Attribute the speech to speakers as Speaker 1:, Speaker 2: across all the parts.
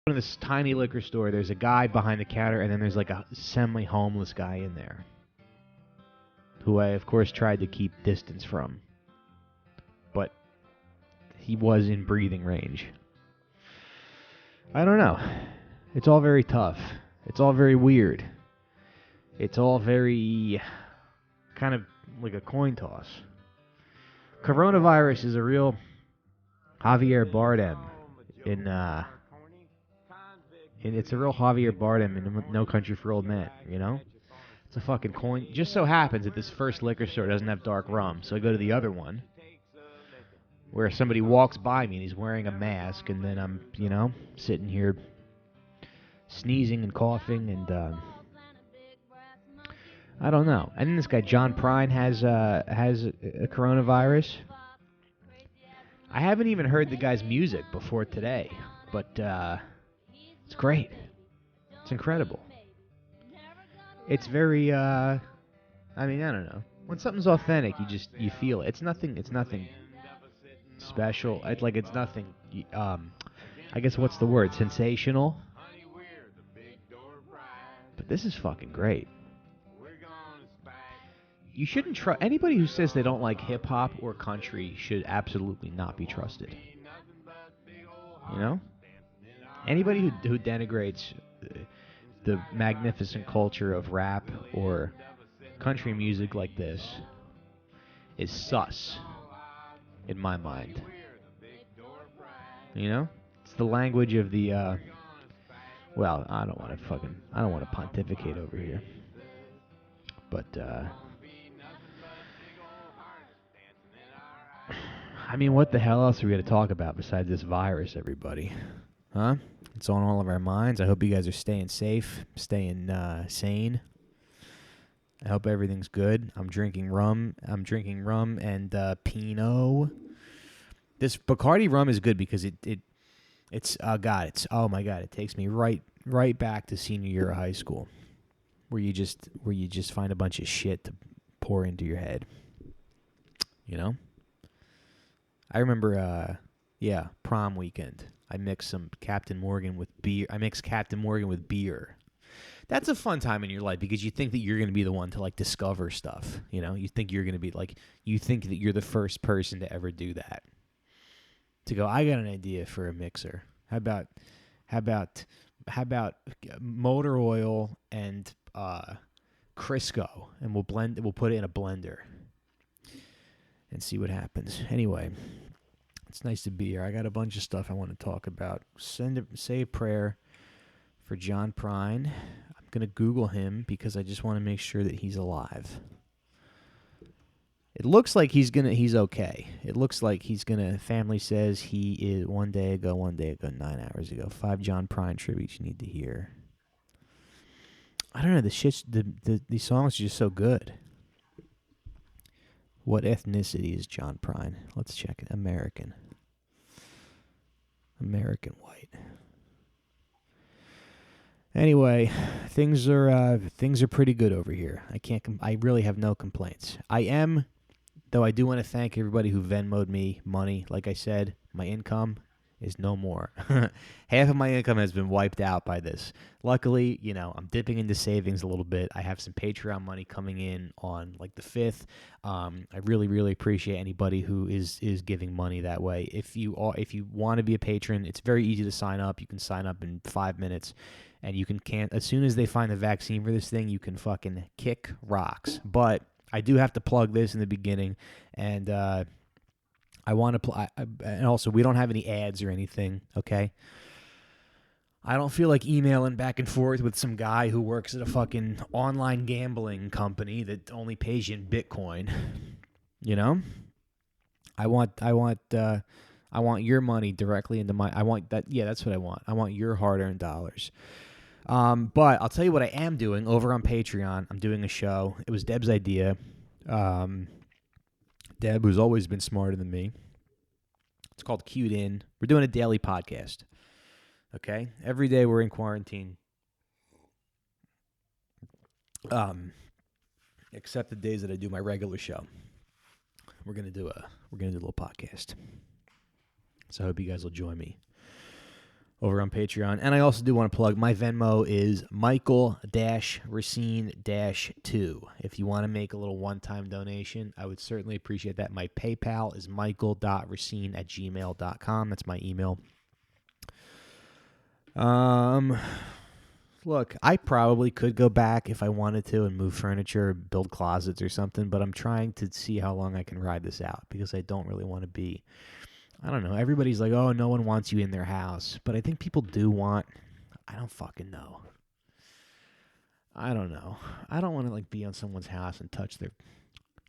Speaker 1: In this tiny liquor store, there's a guy behind the counter, and then there's like a semi-homeless guy in there, who I, of course, tried to keep distance from. But he was in breathing range. I don't know. It's all very tough. It's all very weird. It's all very kind of like a coin toss. Coronavirus is a real Javier Bardem it's a real Javier Bardem in No Country for Old Men, you know? It's a fucking coin. Just so happens that this first liquor store doesn't have dark rum, so I go to the other one, where somebody walks by me and he's wearing a mask, and then I'm, sitting here sneezing and coughing, and I don't know. And then this guy John Prine has a coronavirus. I haven't even heard the guy's music before today, but it's great. It's incredible. It's very I don't know. When something's authentic, you feel it. It's nothing special. It's nothing I guess what's the word? Sensational. But this is fucking great. You shouldn't trust anybody who says they don't like hip hop or country should absolutely not be trusted. You know? Anybody who denigrates the magnificent culture of rap or country music like this is sus in my mind. You know? It's the language of the well, I don't want to pontificate over here. But I mean, what the hell else are we going to talk about besides this virus, everybody? Huh? It's on all of our minds. I hope you guys are staying safe, staying sane. I hope everything's good. I'm drinking rum and Pinot. This Bacardi rum is good because it's oh my god, it takes me right back to senior year of high school, where you just find a bunch of shit to pour into your head. You know? I remember prom weekend. I mixed some Captain Morgan with beer. That's a fun time in your life because you think that you're going to be the one to like discover stuff. You know, you think you're going to be like, you think that you're the first person to ever do that. To go, I got an idea for a mixer. How about motor oil and Crisco, and we'll put it in a blender and see what happens. Anyway. It's nice to be here. I got a bunch of stuff I want to talk about. Say a prayer for John Prine. I'm going to Google him because I just want to make sure that he's alive. It looks like he's okay. It looks like family says he is 1 day ago, 9 hours ago. 5 John Prine tributes you need to hear. I don't know, these songs are just so good. What ethnicity is John Prine? Let's check it. American white. Anyway, things are pretty good over here. I really have no complaints. Though I do want to thank everybody who Venmo'd me money. Like I said, my income is no more. Half of my income has been wiped out by this. Luckily, I'm dipping into savings a little bit. I have some Patreon money coming in on like the 5th. I really, really appreciate anybody who is giving money that way. If you want to be a patron, it's very easy to sign up. You can sign up in 5 minutes, and you can as soon as they find the vaccine for this thing, you can fucking kick rocks. But I do have to plug this in the beginning, and I want to and also we don't have any ads or anything, okay? I don't feel like emailing back and forth with some guy who works at a fucking online gambling company that only pays you in Bitcoin. You know? I want your money directly into my that's what I want. I want your hard-earned dollars. But I'll tell you what I am doing over on Patreon. I'm doing a show. It was Deb's idea. Deb, who's always been smarter than me. It's called Queued In. We're doing a daily podcast. Okay? Every day we're in quarantine. Except the days that I do my regular show. We're gonna do a little podcast. So I hope you guys will join me. over on Patreon. And I also do want to plug my Venmo is Michael-Racine-2. If you want to make a little one-time donation, I would certainly appreciate that. My PayPal is michael.racine@gmail.com. That's my email. Look, I probably could go back if I wanted to and move furniture, build closets or something, but I'm trying to see how long I can ride this out because I don't really want to be, I don't know. Everybody's like, oh, no one wants you in their house, but I think people do want, I don't fucking know. I don't know. I don't want to like be on someone's house and touch their,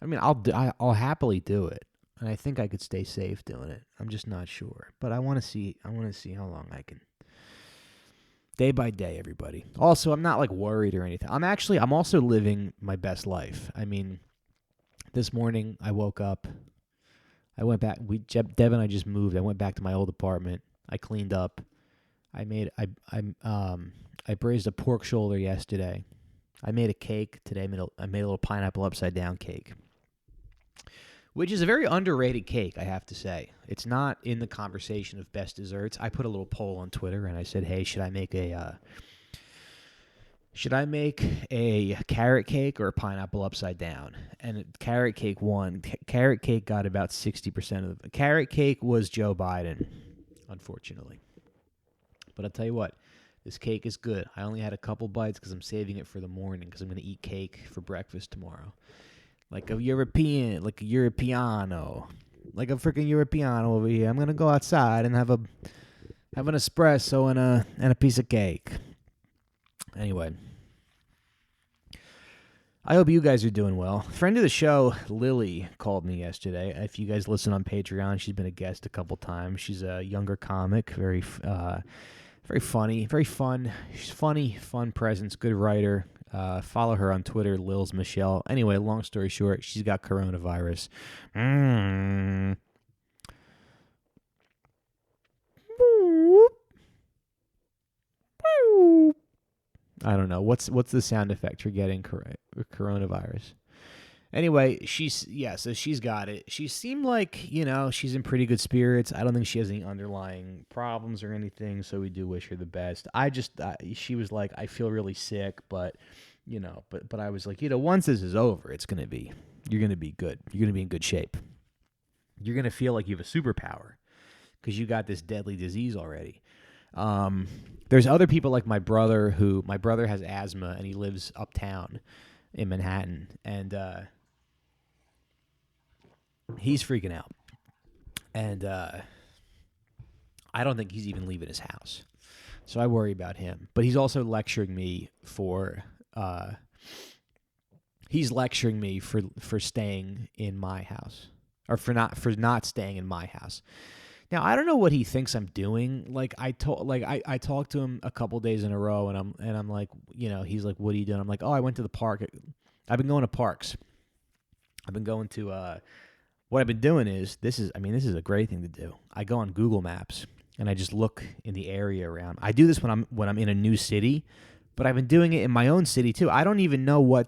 Speaker 1: I mean, I'll happily do it. And I think I could stay safe doing it. I'm just not sure, but I want to see how long I can. Day by day, everybody. Also, I'm not like worried or anything. I'm also living my best life. I mean, this morning I woke up. I went back. Deb and I just moved. I went back to my old apartment. I cleaned up. I braised a pork shoulder yesterday. I made a cake today. I made a little pineapple upside down cake, which is a very underrated cake, I have to say. It's not in the conversation of best desserts. I put a little poll on Twitter and I said, "Hey, should I make a carrot cake or a pineapple upside down?" And carrot cake won. Carrot cake got about 60% of the carrot cake was Joe Biden, unfortunately. But I'll tell you what, this cake is good. I only had a couple bites because I'm saving it for the morning because I'm going to eat cake for breakfast tomorrow. Like a Europeano. Like a freaking Europeano over here. I'm going to go outside and have an espresso and a piece of cake. Anyway, I hope you guys are doing well. Friend of the show, Lily, called me yesterday. If you guys listen on Patreon, she's been a guest a couple times. She's a younger comic, very funny, very fun. She's funny, fun presence, good writer. Follow her on Twitter, Lils Michelle. Anyway, long story short, she's got coronavirus. I don't know. What's the sound effect for getting coronavirus? Anyway, so she's got it. She seemed like, she's in pretty good spirits. I don't think she has any underlying problems or anything, so we do wish her the best. She was like, I feel really sick, but I was like, once this is over, you're going to be good. You're going to be in good shape. You're going to feel like you have a superpower because you got this deadly disease already. There's other people like my brother has asthma and he lives uptown in Manhattan, and he's freaking out. And I don't think he's even leaving his house. So I worry about him. But he's also lecturing me for staying in my house, or for not staying in my house. Now, I don't know what he thinks I'm doing. Like I talked to him a couple days in a row, and I'm like, he's like, "What are you doing?" I'm like, "Oh, I went to the park. I've been going to parks. I've been going to what I've been doing is this is a great thing to do. I go on Google Maps and I just look in the area around. I do this when I'm in a new city, but I've been doing it in my own city too. I don't even know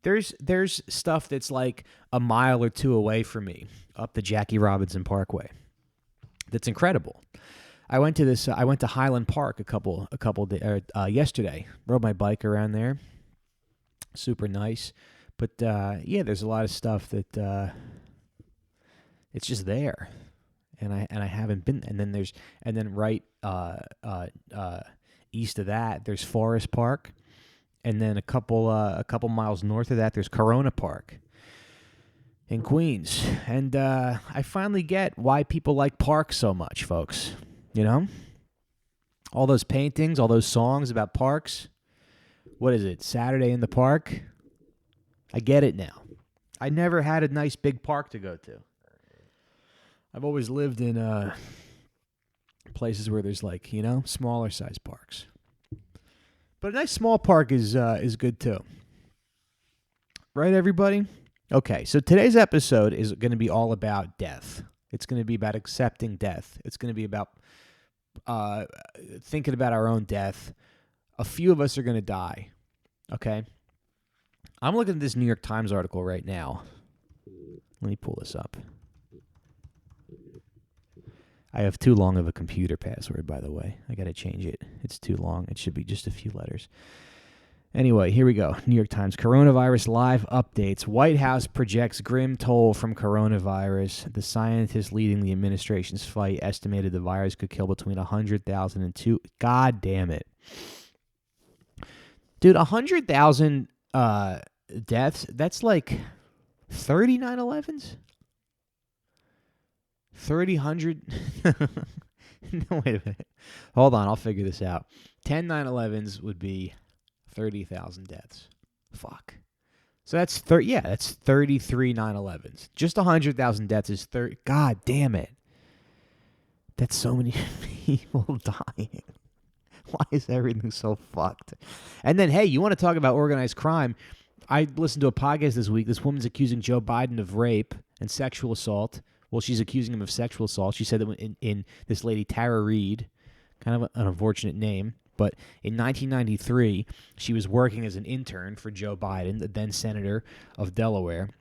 Speaker 1: there's stuff that's like a mile or two away from me up the Jackie Robinson Parkway. That's incredible. I went to Highland Park yesterday. Rode my bike around there. Super nice. But there's a lot of stuff that it's just there. And I haven't been, and then right east of that there's Forest Park, and then a couple miles north of that there's Corona Park in Queens. And I finally get why people like parks so much, folks. All those paintings, all those songs about parks. What is it? Saturday in the Park? I get it now. I never had a nice big park to go to. I've always lived in places where there's like, smaller size parks. But a nice small park is good too. Right, everybody? Okay, so today's episode is going to be all about death. It's going to be about accepting death. It's going to be about thinking about our own death. A few of us are going to die, okay? I'm looking at this New York Times article right now. Let me pull this up. I have too long of a computer password, by the way. I got to change it. It's too long. It should be just a few letters. Anyway, here we go. New York Times. Coronavirus live updates. White House projects grim toll from coronavirus. The scientists leading the administration's fight estimated the virus could kill between 100,000 and 2. God damn it. Dude, 100,000 deaths, that's like 30 9/11s? 3,000. No, wait a minute. Hold on, I'll figure this out. 10 9/11s would be 30,000 deaths. Fuck. So that's that's 33 9/11s. Just 100,000 deaths is 30. God damn it. That's so many people dying. Why is everything so fucked? And then, hey, you want to talk about organized crime? I listened to a podcast this week. This woman's accusing Joe Biden of rape and sexual assault. Well, she's accusing him of sexual assault. She said that in this lady, Tara Reid, kind of an unfortunate name, but in 1993, she was working as an intern for Joe Biden, the then senator of Delaware.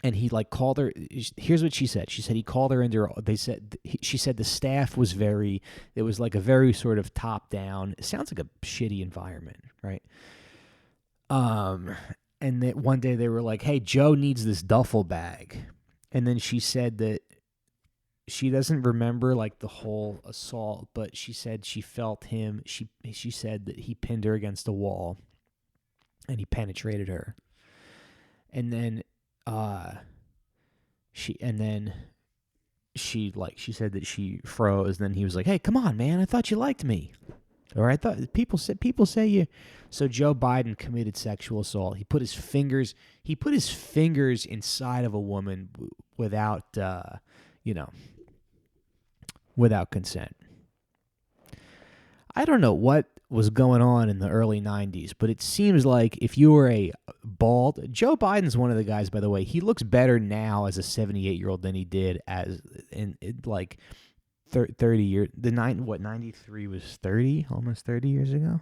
Speaker 1: And he called her. Here's what she said. She said he called her into her. She said the staff was it was like a very sort of top down. It sounds like a shitty environment, right? And that one day they were like, "Hey, Joe needs this duffel bag," and then she said that she doesn't remember the whole assault, but she said she felt him. She said that he pinned her against a wall, and he penetrated her, and then. She said that she froze. Then he was like, "Hey, come on, man! I thought you liked me, or I thought people say you." So Joe Biden committed sexual assault. He put his fingers inside of a woman without without consent. I don't know what was going on in the early 90s, but it seems like if you were a bald... Joe Biden's one of the guys, by the way. He looks better now as a 78-year-old than he did as in 30 years... 93 was 30? Almost 30 years ago?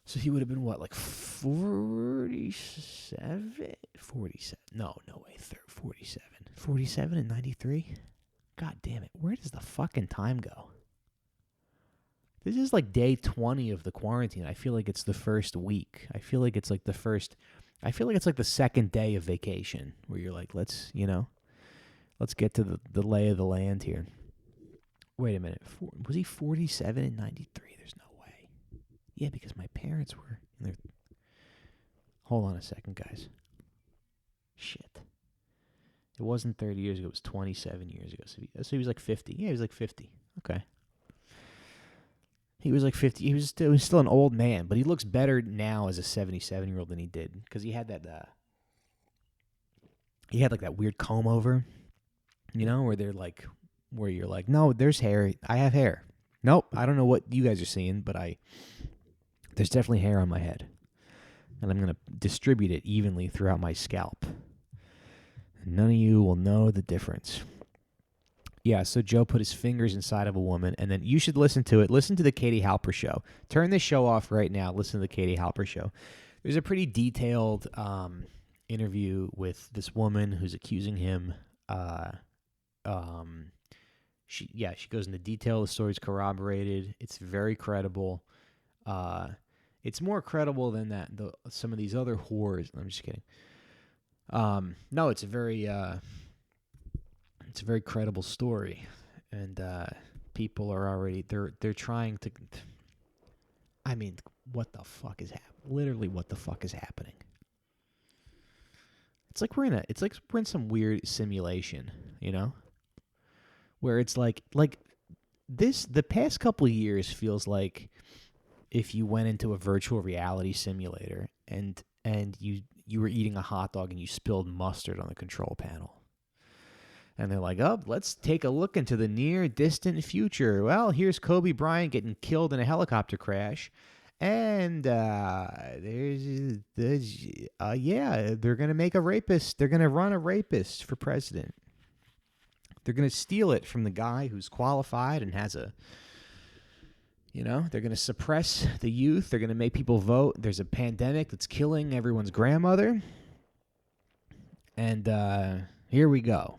Speaker 1: So he would have been, 47? 47. No way. 47. 47 and 93? God damn it. Where does the fucking time go? This is day 20 of the quarantine. I feel like it's the first week. I feel like it's the second day of vacation where you're like, let's get to the lay of the land here. Wait a minute. Was he 47 and 93? There's no way. Yeah, because my parents were in their... Hold on a second, guys. Shit. It wasn't 30 years ago. It was 27 years ago. So he was 50. Yeah, he was 50. Okay. He was 50. He was still an old man, but he looks better now as a 77-year-old than he did because he had that. He had that weird comb over, where they're where you're like, no, there's hair. I have hair. Nope, I don't know what you guys are seeing, but there's definitely hair on my head, and I'm gonna distribute it evenly throughout my scalp. And none of you will know the difference. Yeah, so Joe put his fingers inside of a woman, and then you should listen to it. Listen to the Katie Halper show. Turn this show off right now. Listen to the Katie Halper show. There's a pretty detailed interview with this woman who's accusing him. She goes into detail. The story's corroborated. It's very credible. It's more credible than some of these other whores. I'm just kidding. No, it's a very credible story, and people are already they're trying to. I mean, what the fuck is happening? Literally, what the fuck is happening? It's like we're in some weird simulation, where it's like this. The past couple of years feels like if you went into a virtual reality simulator and you were eating a hot dog and you spilled mustard on the control panel. And they're like, oh, let's take a look into the near distant future. Well, here's Kobe Bryant getting killed in a helicopter crash. And they're going to make a rapist. They're going to run a rapist for president. They're going to steal it from the guy who's qualified and has they're going to suppress the youth. They're going to make people vote. There's a pandemic that's killing everyone's grandmother. And here we go.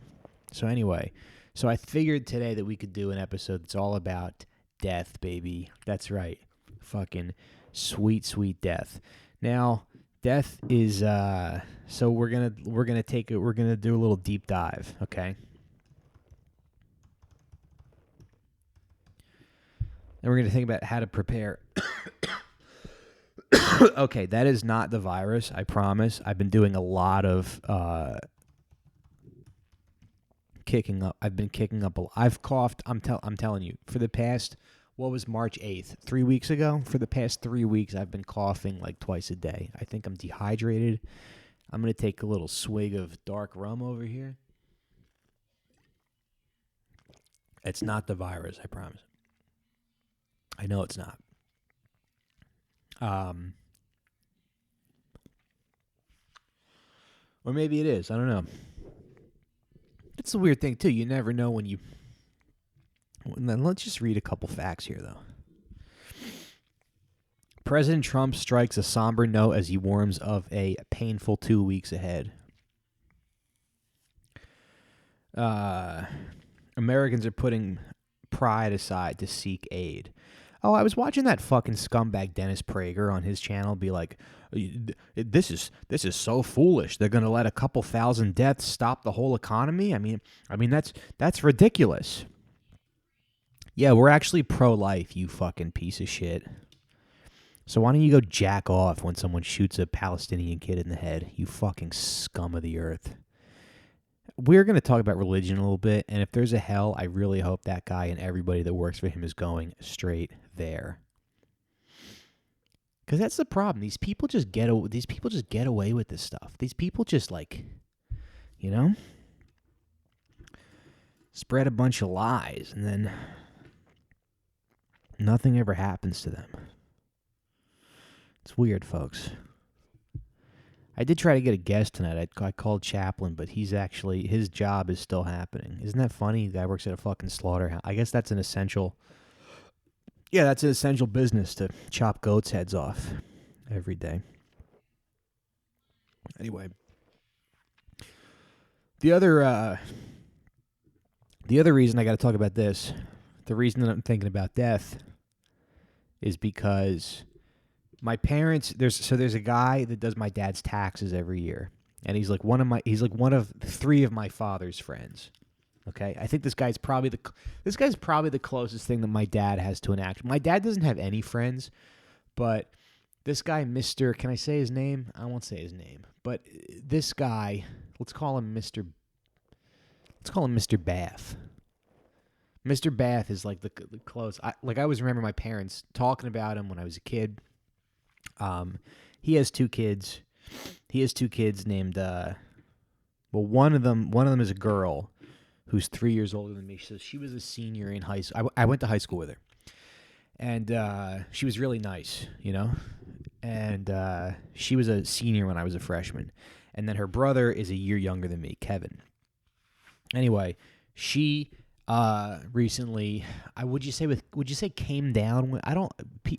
Speaker 1: So anyway, So I figured today that we could do an episode that's all about death, baby. That's right. Fucking sweet, sweet death. Now, death is so we're gonna do a little deep dive, okay? And we're gonna think about how to prepare. Okay, that is not the virus, I promise. I've been doing a lot of kicking up. I've been kicking up I've coughed. I'm telling you, for the past, what was March 8th? 3 weeks ago? For the past 3 weeks, I've been coughing like twice a day. I think I'm dehydrated. I'm going to take a little swig of dark rum over here. It's not the virus, I promise. I know it's not. Or maybe it is. I don't know. It's a weird thing, too. You never know when you... And then let's just read a couple facts here, though. President Trump strikes a somber note as he warns of a painful 2 weeks ahead. Americans are putting pride aside to seek aid. Oh, I was watching that fucking scumbag Dennis Prager on his channel be like, this is so foolish. They're going to let a couple thousand deaths stop the whole economy? I mean that's ridiculous. Yeah, we're actually pro-life, you fucking piece of shit. So why don't you go jack off when someone shoots a Palestinian kid in the head, you fucking scum of the earth. We're going to talk about religion a little bit, and if there's a hell, I really hope that guy and everybody that works for him is going straight there. Because that's the problem. These people just get away with this stuff. These people just spread a bunch of lies, and then nothing ever happens to them. It's weird, folks. I did try to get a guest tonight. I called Chaplin, but his job is still happening. Isn't that funny? The guy works at a fucking slaughterhouse. I guess that's an essential... Yeah, that's an essential business, to chop goats' heads off every day. Anyway. The other reason I got to talk about this, the reason that I'm thinking about death, is because... my parents, there's a guy that does my dad's taxes every year, and he's like one of three of my father's friends. Okay, I think this guy's probably the closest thing that my dad has to an actor. My dad doesn't have any friends, but this guy, Mr. Can I say his name? I won't say his name, but this guy, let's call him Mr. Bath. Mr. Bath is like the close. I always remember my parents talking about him when I was a kid. He has two kids. He has two kids named, one of them is a girl who's 3 years older than me. So she was a senior in high school. I went to high school with her, and she was really nice, and she was a senior when I was a freshman. And then her brother is a year younger than me, Kevin. Anyway, she recently, would you say came down?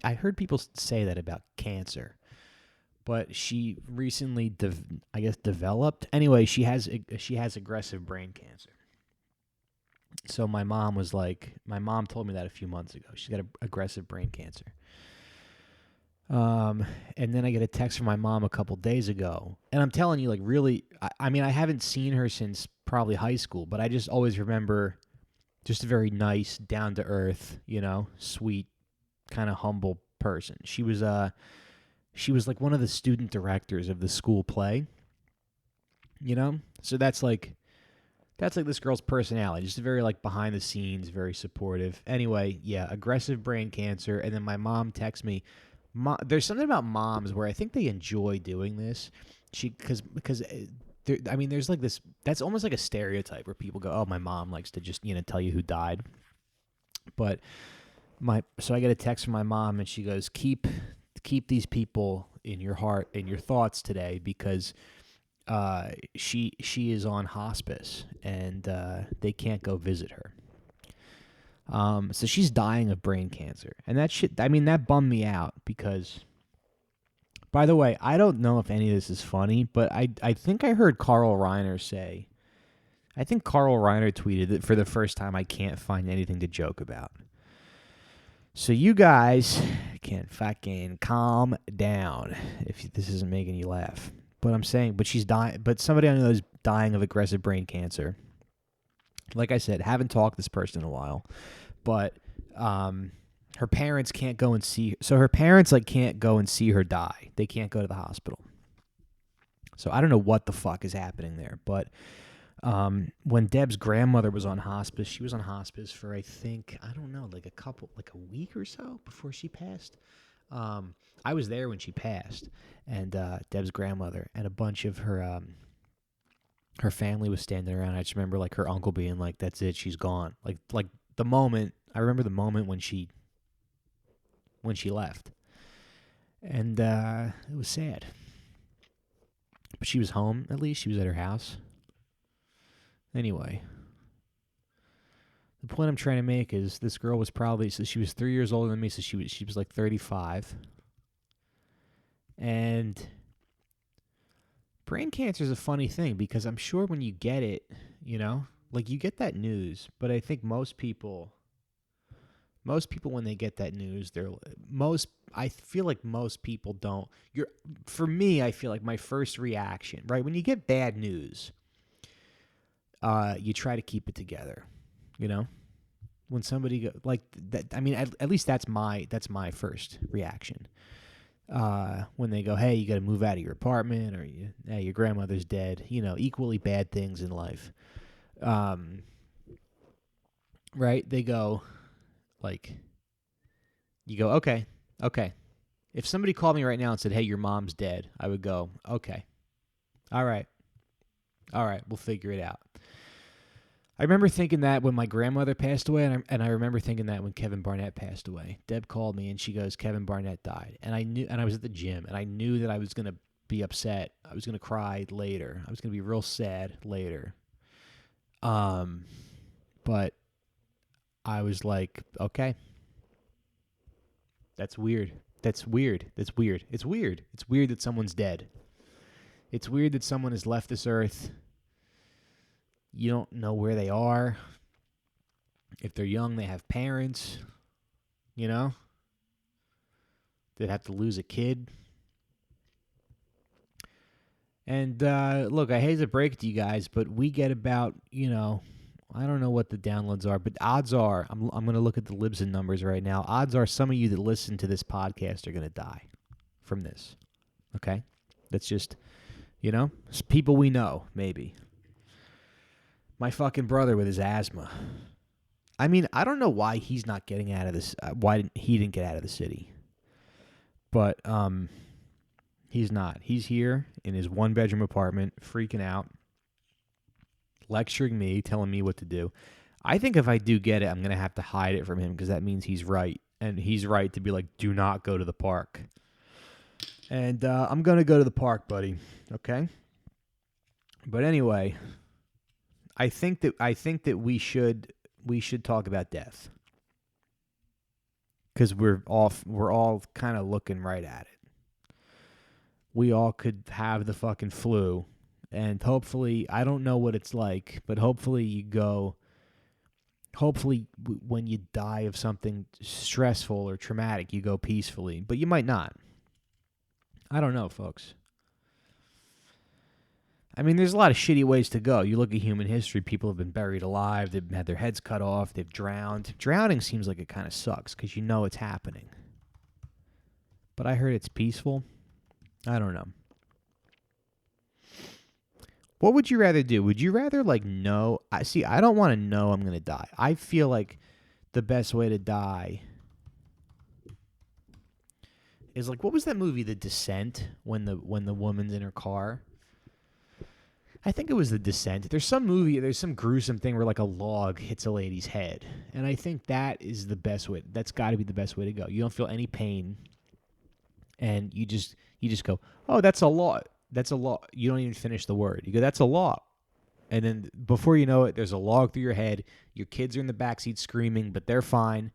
Speaker 1: I heard people say that about cancer, but she recently, developed. Anyway, she has aggressive brain cancer. So my mom told me that a few months ago. She's got aggressive brain cancer. And then I get a text from my mom a couple days ago, and I'm telling you, really, I haven't seen her since probably high school, but I just always remember. Just a very nice, down-to-earth, sweet, kind of humble person. She was like one of the student directors of the school play, So that's like this girl's personality. Just very behind the scenes, very supportive. Anyway, yeah, aggressive brain cancer. And then my mom texts me. There's something about moms where I think they enjoy doing this. Because. There's this. That's almost like a stereotype where people go, "Oh, my mom likes to just tell you who died." But so I get a text from my mom, and she goes, "Keep these people in your heart, in your thoughts today, because she is on hospice, and they can't go visit her. So she's dying of brain cancer, and that shit. That bummed me out because." By the way, I don't know if any of this is funny, but I think I heard Carl Reiner say I think Carl Reiner tweeted that for the first time, I can't find anything to joke about. So you guys can fucking calm down if this isn't making you laugh. But I'm saying, but she's dying. But somebody I know is dying of aggressive brain cancer. Like I said, haven't talked to this person in a while, but her parents can't go and see. So her parents can't go and see her die. They can't go to the hospital. So I don't know what the fuck is happening there, but when Deb's grandmother was on hospice, she was on hospice for I don't know, like a week or so before she passed. I was there when she passed, and Deb's grandmother and a bunch of her family was standing around. I just remember her uncle being like, "That's it, she's gone." Like the moment I remember the moment when she left, and it was sad. But she was home at least. She was at her house. Anyway, the point I'm trying to make is this girl was probably, so she was 3 years older than me, so she was like 35. And brain cancer is a funny thing because I'm sure when you get it, you get that news, but I think most people when they get that news, I feel like most people don't. For me, I feel like my first reaction, right, when you get bad news, you try to keep it together, when somebody like that. I mean, at least that's my first reaction. When they go, "Hey, you got to move out of your apartment," or "Hey, your grandmother's dead," equally bad things in life. Right? They go, you go, okay. If somebody called me right now and said, "Hey, your mom's dead," I would go, "Okay, all right, we'll figure it out." I remember thinking that when my grandmother passed away, and I remember thinking that when Kevin Barnett passed away. Deb called me and she goes, "Kevin Barnett died," and I was at the gym, and I knew that I was gonna be upset. I was gonna cry later. I was gonna be real sad later. But I was like, okay, that's weird. It's weird that someone's dead. It's weird that someone has left this earth. You don't know where they are. If they're young, they have parents, they'd have to lose a kid. And look, I hate to break it to you guys, but we get about, I don't know what the downloads are, but odds are, I'm going to look at the Libsyn numbers right now. Odds are some of you that listen to this podcast are going to die from this. Okay? That's just, people we know, maybe. My fucking brother with his asthma. I mean, I don't know why he's not getting out of this. Why he didn't get out of the city. But he's not. He's here in his one-bedroom apartment, freaking out, lecturing me, telling me what to do. I think if I do get it, I'm going to have to hide it from him because that means he's right. And he's right to be like, do not go to the park. And I'm going to go to the park, buddy. Okay? But anyway, I think that we should talk about death. Because we're all kind of looking right at it. We all could have the fucking flu, and hopefully, I don't know what it's like, but hopefully when you die of something stressful or traumatic, you go peacefully, but you might not. I don't know, folks. I mean, there's a lot of shitty ways to go. You look at human history, people have been buried alive, they've had their heads cut off, they've drowned. Drowning seems like it kind of sucks because you know it's happening. But I heard it's peaceful. I don't know. What would you rather do? Would you rather know? I don't want to know I'm going to die. I feel like the best way to die is what was that movie, The Descent, when the woman's in her car? I think it was The Descent. There's some gruesome thing where a log hits a lady's head. And I think that is the best way. That's got to be the best way to go. You don't feel any pain. And you just go, "Oh, that's a lot. That's a lot." You don't even finish the word. You go, "That's a lot." And then before you know it, there's a log through your head. Your kids are in the backseat screaming, but they're fine.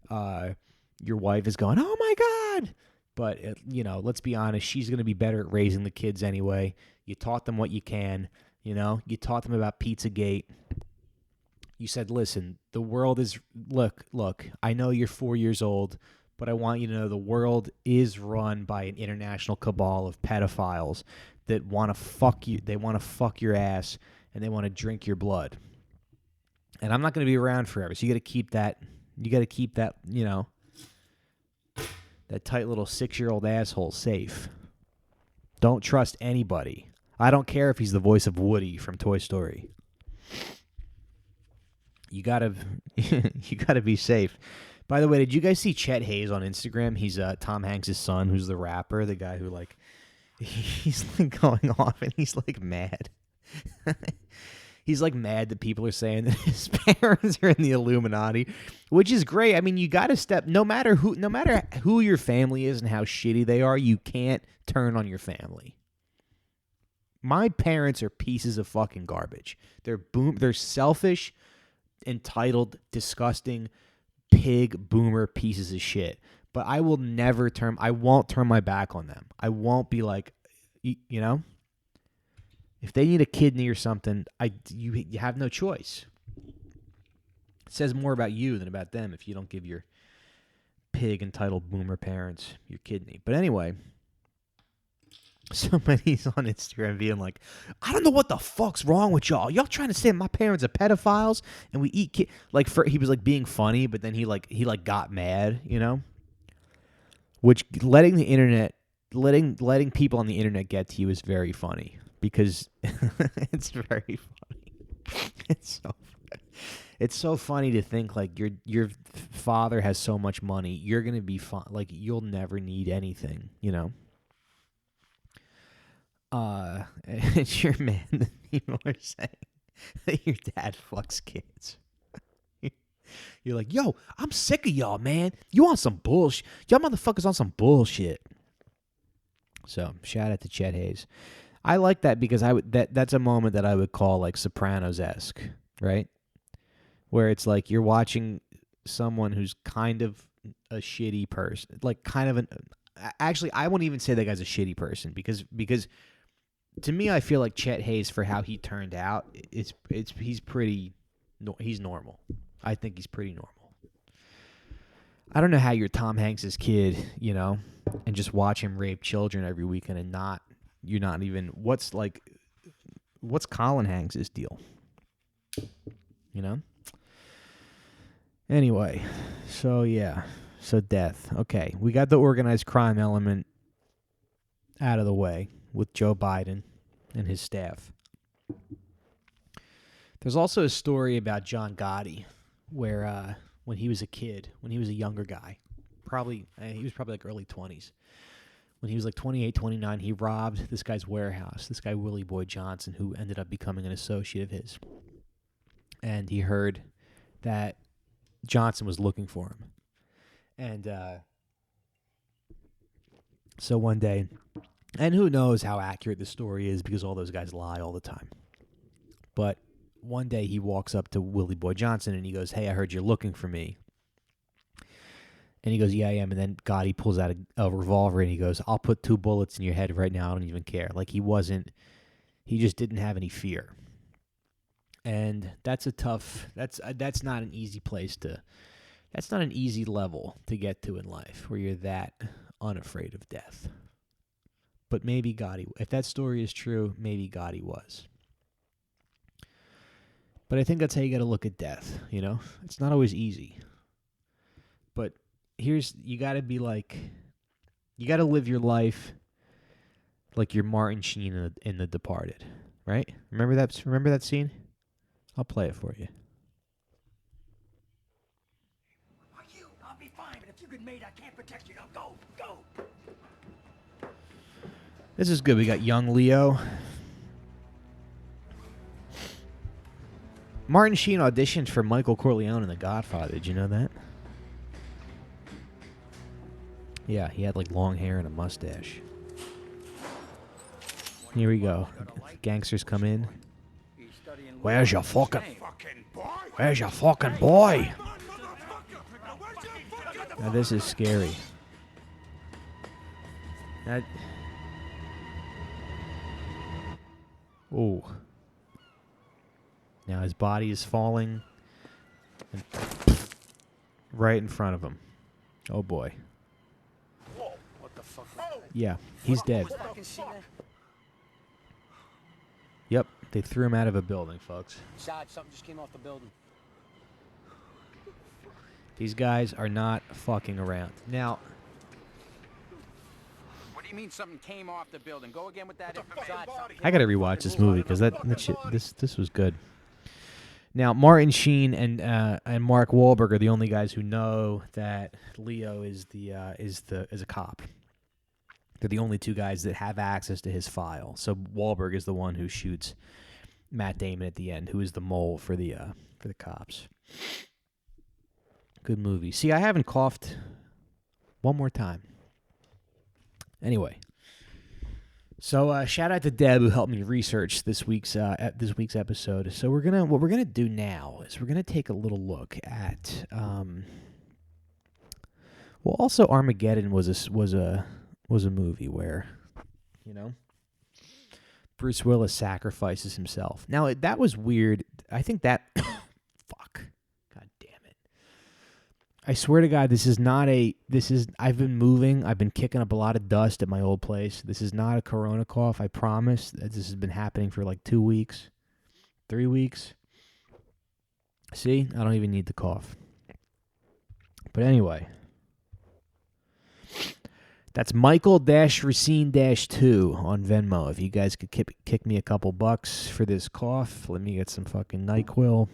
Speaker 1: Your wife is going, "Oh my God." But, let's be honest, she's going to be better at raising the kids anyway. You taught them what you can. You know, you taught them about Pizzagate. You said, listen, the world is, look, I know you're 4 years old, but I want you to know the world is run by an international cabal of pedophiles that want to fuck you. They want to fuck your ass, and they want to drink your blood. And I'm not going to be around forever, so you got to keep that, you know, that tight little 6-year-old asshole safe. Don't trust anybody. I don't care if he's the voice of Woody from Toy Story. You gotta be safe. By the way, did you guys see Chet Hayes on Instagram? He's Tom Hanks' son, who's the rapper, the guy who like he's like going off and he's like mad. He's like mad that people are saying that his parents are in the Illuminati, which is great. I mean, you got to step. No matter who your family is and how shitty they are, you can't turn on your family. My parents are pieces of fucking garbage. They're selfish, entitled, disgusting, pig boomer pieces of shit. But I won't turn my back on them. I won't be like, you know, if they need a kidney or something, you have no choice. It says more about you than about them if you don't give your pig entitled boomer parents your kidney. But anyway, somebody's on Instagram being like, I don't know what the fuck's wrong with y'all. Y'all trying to say my parents are pedophiles and we eat kids. Like, he was like being funny, but then he got mad, you know? Which letting letting people on the internet get to you is very funny because it's very funny. It's so funny to think like your father has so much money, you're gonna be fine. Like you'll never need anything, you know. It's your man that people are saying that your dad fucks kids. You're like, yo, I'm sick of y'all, man. You on some bullshit. Y'all motherfuckers on some bullshit. So, shout out to Chet Hayes. I like that because that's a moment that I would call like Sopranos-esque, right? Where it's like you're watching someone who's kind of a shitty person. Like kind of actually, I wouldn't even say that guy's a shitty person because to me, I feel like Chet Hayes, for how he turned out, he's normal. I think he's pretty normal. I don't know how you're Tom Hanks' kid, you know, and just watch him rape children every weekend and you're not even, what's Colin Hanks' deal? You know? Anyway, so death. Okay, we got the organized crime element out of the way with Joe Biden and his staff. There's also a story about John Gotti where when he was a kid, when he was a younger guy, he was probably like early 20s. When he was like 28, 29, he robbed this guy's warehouse, this guy Willie Boy Johnson, who ended up becoming an associate of his. And he heard that Johnson was looking for him. And so one day, and who knows how accurate the story is because all those guys lie all the time. But one day he walks up to Willie Boy Johnson and he goes, hey, I heard you're looking for me. And he goes, yeah, I am. And then Gotti pulls out a revolver and he goes, I'll put 2 bullets in your head right now. I don't even care. Like he just didn't have any fear. And that's not an easy that's not an easy level to get to in life where you're that unafraid of death. But maybe Gotti, if that story is true, maybe Gotti was. But I think that's how you got to look at death, you know? It's not always easy. But you got to be like, you got to live your life like you're Martin Sheen in The Departed, right? Remember that scene? I'll play it for you.
Speaker 2: I'll be fine, but if you're good mate, I can't protect you. Now go.
Speaker 1: This is good. We got young Leo. Martin Sheen auditioned for Michael Corleone in The Godfather. Did you know that? Yeah, he had like long hair and a mustache. Here we go. Gangsters come in. Where's your fucking boy? Now this is scary. Oh, Now his body is falling and right in front of him. Oh boy.
Speaker 2: Whoa, what the fuck? Oh,
Speaker 1: Yeah, he's dead.
Speaker 2: fucking see that?
Speaker 1: Yep, they threw him out of a building, folks.
Speaker 2: Sarge, something just came off the building.
Speaker 1: These guys are not fucking around. Now,
Speaker 3: What do you mean something came off the building? Go again with that.
Speaker 1: I gotta rewatch this movie because that shit, this was good. Now, Martin Sheen and Mark Wahlberg are the only guys who know that Leo is a cop. They're the only two guys that have access to his file. So Wahlberg is the one who shoots Matt Damon at the end, who is the mole for the cops. Good movie. See, I haven't coughed one more time. Anyway, so shout out to Deb who helped me research this week's episode. So what we're gonna do now is we're gonna take a little look at well, also Armageddon was a movie where, you know, Bruce Willis sacrifices himself. Now that was weird. I think that fuck. God damn it. I swear to God, I've been moving. I've been kicking up a lot of dust at my old place. This is not a corona cough, I promise. This has been happening for like 2 weeks, 3 weeks. See, I don't even need to cough. But anyway, that's Michael-Racine-2 on Venmo. If you guys could kick me a couple bucks for this cough, let me get some fucking NyQuil.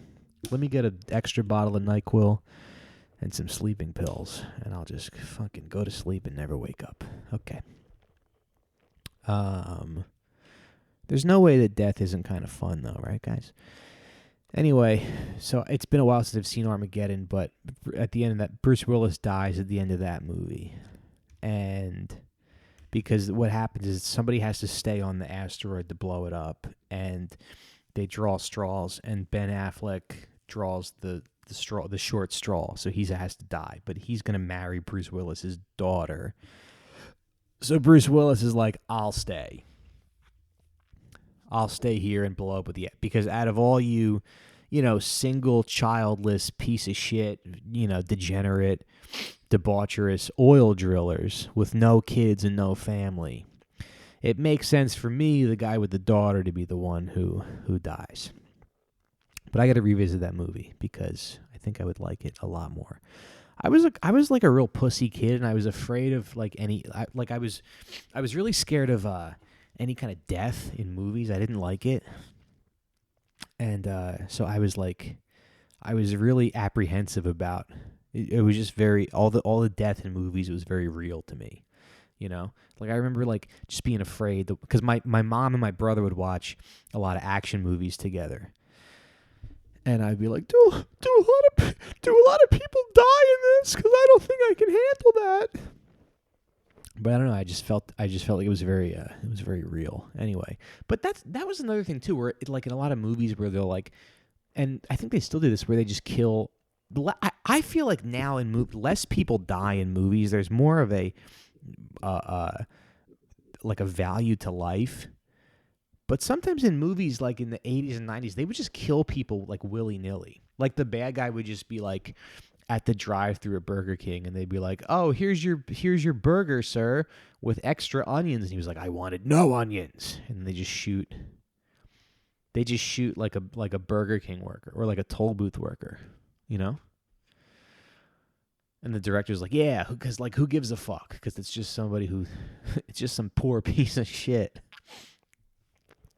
Speaker 1: Let me get an extra bottle of NyQuil and some sleeping pills, and I'll just fucking go to sleep and never wake up. Okay. There's no way that death isn't kind of fun, though, right, guys? Anyway, so it's been a while since I've seen Armageddon, but at the end of that, Bruce Willis dies at the end of that movie. And because what happens is somebody has to stay on the asteroid to blow it up, and they draw straws, and Ben Affleck draws the short straw, so he has to die. But he's gonna marry Bruce Willis's daughter. So Bruce Willis is like, I'll stay here and blow up with the, because out of all you single childless piece of shit, degenerate, debaucherous oil drillers with no kids and no family, it makes sense for me, the guy with the daughter, to be the one who dies. But I got to revisit that movie because I think I would like it a lot more. I was like a real pussy kid, and I was afraid of I was really scared of any kind of death in movies. I didn't like it, and so I was really apprehensive about it. It was just very all the death in movies. It was very real to me, I remember just being afraid because my mom and my brother would watch a lot of action movies together. And I'd be like, do a lot of people die in this? Because I don't think I can handle that. But I don't know. I just felt like it was very real. Anyway, but that was another thing too, where in a lot of movies where they're like, and I think they still do this, where they just kill. I feel like now in less people die in movies. There's more of a value to life. But sometimes in movies, like in the 80s and 90s, they would just kill people willy-nilly. Like the bad guy would just be at the drive-through at Burger King, and they'd be like, "Oh, here's your burger, sir, with extra onions." And he was like, "I wanted no onions." And they just shoot. They just shoot like a Burger King worker or like a toll booth worker, And the director's like, "Yeah, because who gives a fuck? Because it's just somebody who, it's just some poor piece of shit."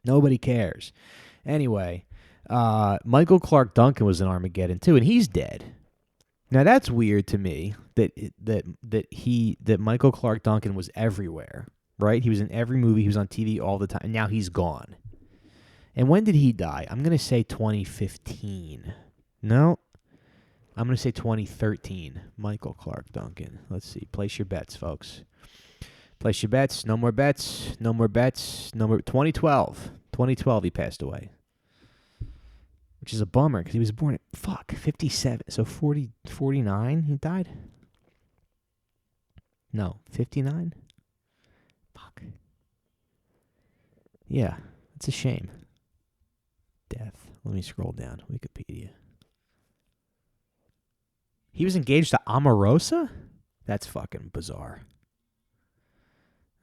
Speaker 1: Nobody cares. Anyway, Michael Clark Duncan was in Armageddon too, and he's dead. Now that's weird to me that Michael Clark Duncan was everywhere, right? He was in every movie, he was on TV all the time, and now he's gone. And when did he die? I'm gonna say 2015. No, I'm gonna say 2013. Michael Clark Duncan. Let's see. Place your bets, folks. Place your bets. No more bets. No more bets. No more. 2012. 2012 he passed away. Which is a bummer because he was born at 57. So 49 he died? No, 59? Yeah, it's a shame. Death. Let me scroll down. Wikipedia. He was engaged to Omarosa? That's fucking bizarre.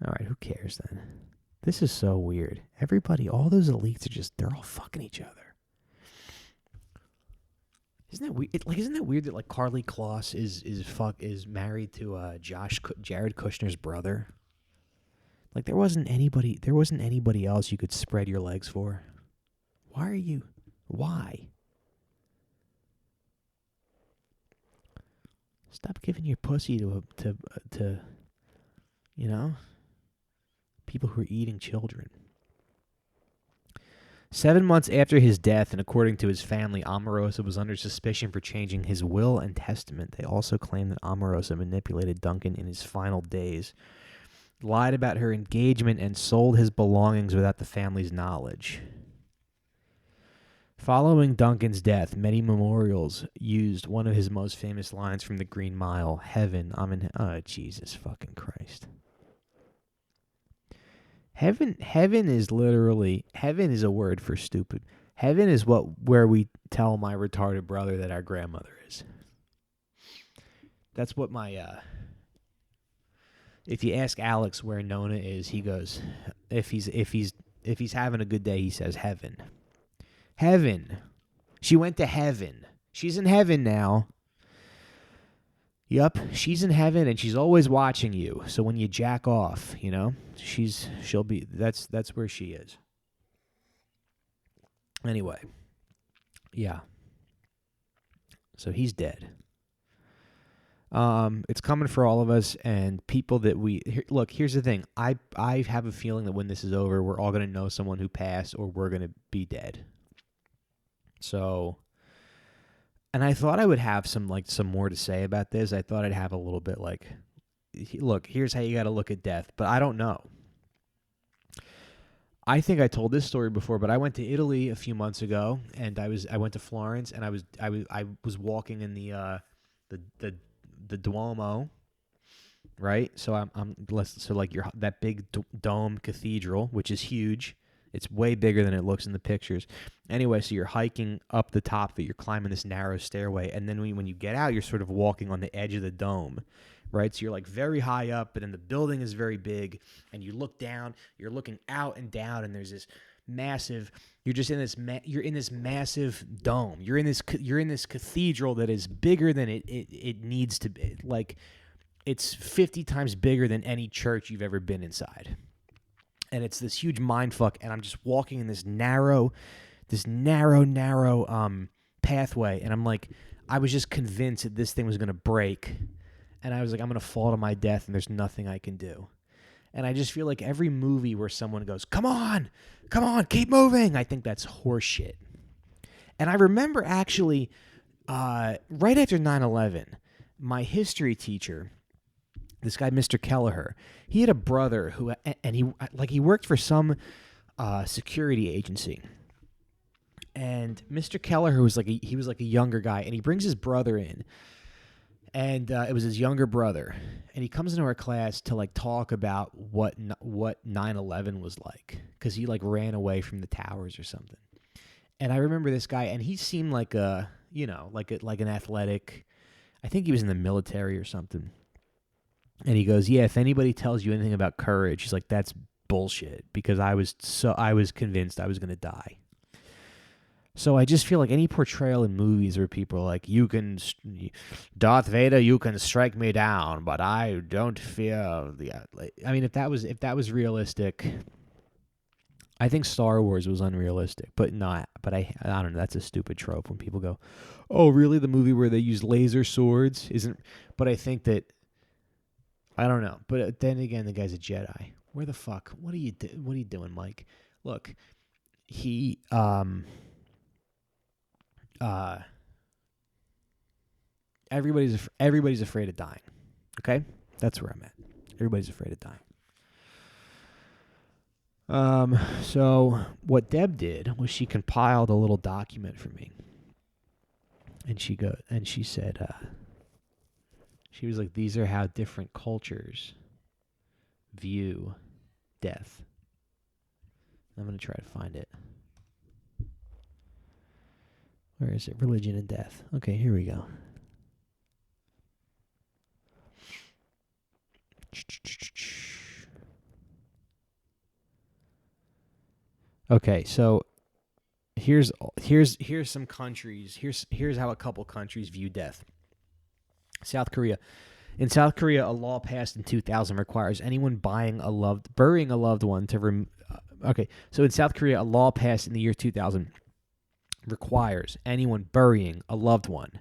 Speaker 1: All right, who cares then? This is so weird. Everybody, all those elites are just, they're all fucking each other. Isn't that weird? Isn't that weird that like Carly Kloss is married to Jared Kushner's brother? Like there wasn't anybody else you could spread your legs for. Why? Stop giving your pussy to people who are eating children. 7 months after his death, and according to his family, Omarosa was under suspicion for changing his will and testament. They also claimed that Omarosa manipulated Duncan in his final days, lied about her engagement, and sold his belongings without the family's knowledge. Following Duncan's death, many memorials used one of his most famous lines from The Green Mile, "Heaven, I'm in..." Oh, Jesus fucking Christ. Heaven is literally, heaven is a word for stupid. Heaven is where we tell my retarded brother that our grandmother is. That's what if you ask Alex where Nona is, he goes, if he's having a good day, he says heaven. Heaven. She went to heaven. She's in heaven now. Yup, she's in heaven and she's always watching you. So when you jack off, that's where she is. Anyway. Yeah. So he's dead. It's coming for all of us and people that look, here's the thing. I have a feeling that when this is over, we're all going to know someone who passed or we're going to be dead. So, and I thought I would have some more to say about this. I thought I'd have a little bit look, here's how you got to look at death, but I don't know. I think I told this story before, but I went to Italy a few months ago, and I went to Florence, and I was walking in the Duomo, right? So that big dome cathedral, which is huge. It's way bigger than it looks in the pictures. Anyway, so you're hiking up the top of it. You're climbing this narrow stairway. And then when you get out, you're sort of walking on the edge of the dome, right? So you're like very high up, but then the building is very big. And you look down, you're looking out and down, and there's this massive, you're in this massive dome. You're in this cathedral that is bigger than it needs to be. Like, it's 50 times bigger than any church you've ever been inside. And it's this huge mind fuck, and I'm just walking in this narrow pathway, and I'm like, I was just convinced that this thing was going to break, and I was like, I'm going to fall to my death, and there's nothing I can do. And I just feel like every movie where someone goes, come on, keep moving, I think that's horseshit. And I remember actually, right after 9/11, my history teacher, this guy, Mr. Kelleher, he had a brother who, and he worked for some security agency. And Mr. Kelleher was like a younger guy, and he brings his brother in, and it was his younger brother, and he comes into our class to talk about what 9/11 was like, because he ran away from the towers or something. And I remember this guy, and he seemed like an athletic. I think he was in the military or something. And he goes, yeah, if anybody tells you anything about courage, he's like, that's bullshit, because I was convinced I was going to die. So I just feel like any portrayal in movies where people are like, Darth Vader, you can strike me down, but I don't fear the... I mean, if that was realistic, I think Star Wars was unrealistic, but I don't know, that's a stupid trope when people go, oh, really? The movie where they use laser swords isn't... But I think that... I don't know, but then again, the guy's a Jedi. Where the fuck? What are you doing, Mike? Look, he everybody's afraid of dying. Okay, that's where I'm at. Everybody's afraid of dying. So what Deb did was she compiled a little document for me, and she said. She was like, these are how different cultures view death. I'm going to try to find it. Where is it? Religion and death. Okay, here we go. Okay, so here's some countries. Here's how a couple countries view death. South Korea. In South Korea, a law passed in 2000 requires anyone burying a loved one to okay, so in South Korea, a law passed in the year 2000 requires anyone burying a loved one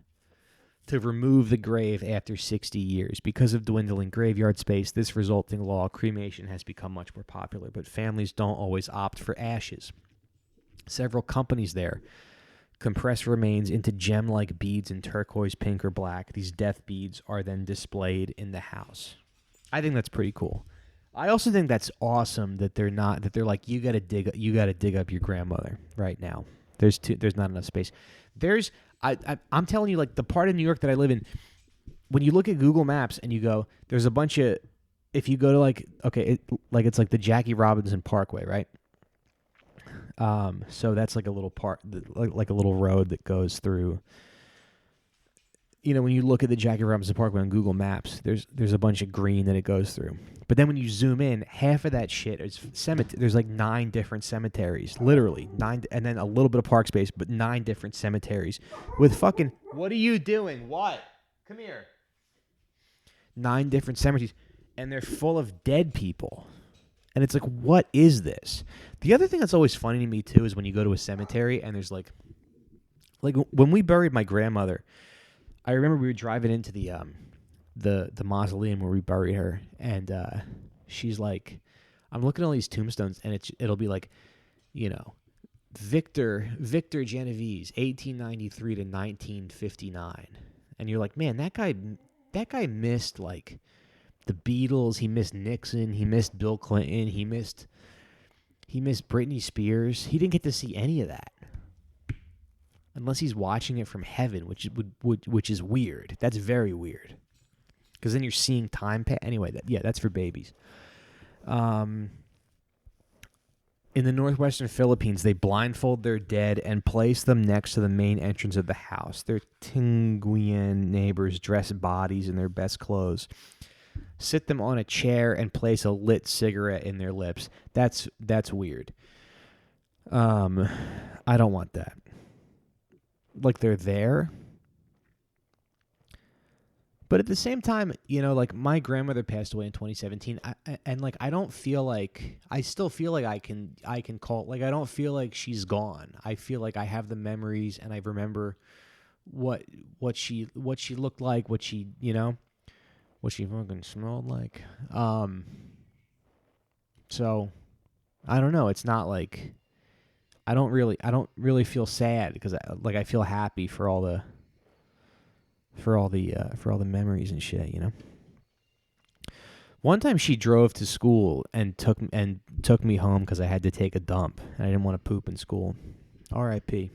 Speaker 1: to remove the grave after 60 years. Because of dwindling graveyard space, this resulting law, cremation, has become much more popular, but families don't always opt for ashes. Several companies there compress remains into gem-like beads in turquoise, pink, or black. These death beads are then displayed in the house. I think that's pretty cool. I also think that's awesome that they're like, you gotta dig up your grandmother right now. There's not enough space. I'm telling you, like, the part of New York that I live in, when you look at Google Maps and you go, there's a bunch of, if you go to it's like the Jackie Robinson Parkway, right? So that's like a little like a little road that goes through. You know, when you look at the Jackie Robinson Parkway on Google Maps, there's a bunch of green that it goes through. But then when you zoom in, half of that shit is cemetery. There's like 9 different cemeteries, literally 9, and then a little bit of park space, but 9 different cemeteries with fucking. What are you doing? What? Come here. 9 different cemeteries, and they're full of dead people. And it's like, what is this? The other thing that's always funny to me too is when you go to a cemetery and there's like when we buried my grandmother. I remember we were driving into the mausoleum where we buried her, and she's like, I'm looking at all these tombstones, and it'll be like, you know, Victor Genovese, 1893 to 1959, and you're like, man, that guy missed like the Beatles, he missed Nixon, he missed Bill Clinton, he missed Britney Spears. He didn't get to see any of that. Unless he's watching it from heaven, which is weird. That's very weird. Because then you're seeing time pass. Anyway, that's for babies. In the northwestern Philippines, they blindfold their dead and place them next to the main entrance of the house. Their Tinguian neighbors dress bodies in their best clothes, sit them on a chair, and place a lit cigarette in their lips. That's weird. I don't want that. Like, they're there. But at the same time, you know, like, my grandmother passed away in 2017, I don't feel like, I still feel like I can call, like, I don't feel like she's gone. I feel like I have the memories, and I remember what she looked like, what she, you know, what she fucking smelled like. So, I don't know. It's not like, I don't really feel sad because I feel happy for all the memories and shit, you know. One time she drove to school and took me home because I had to take a dump and I didn't want to poop in school. R.I.P.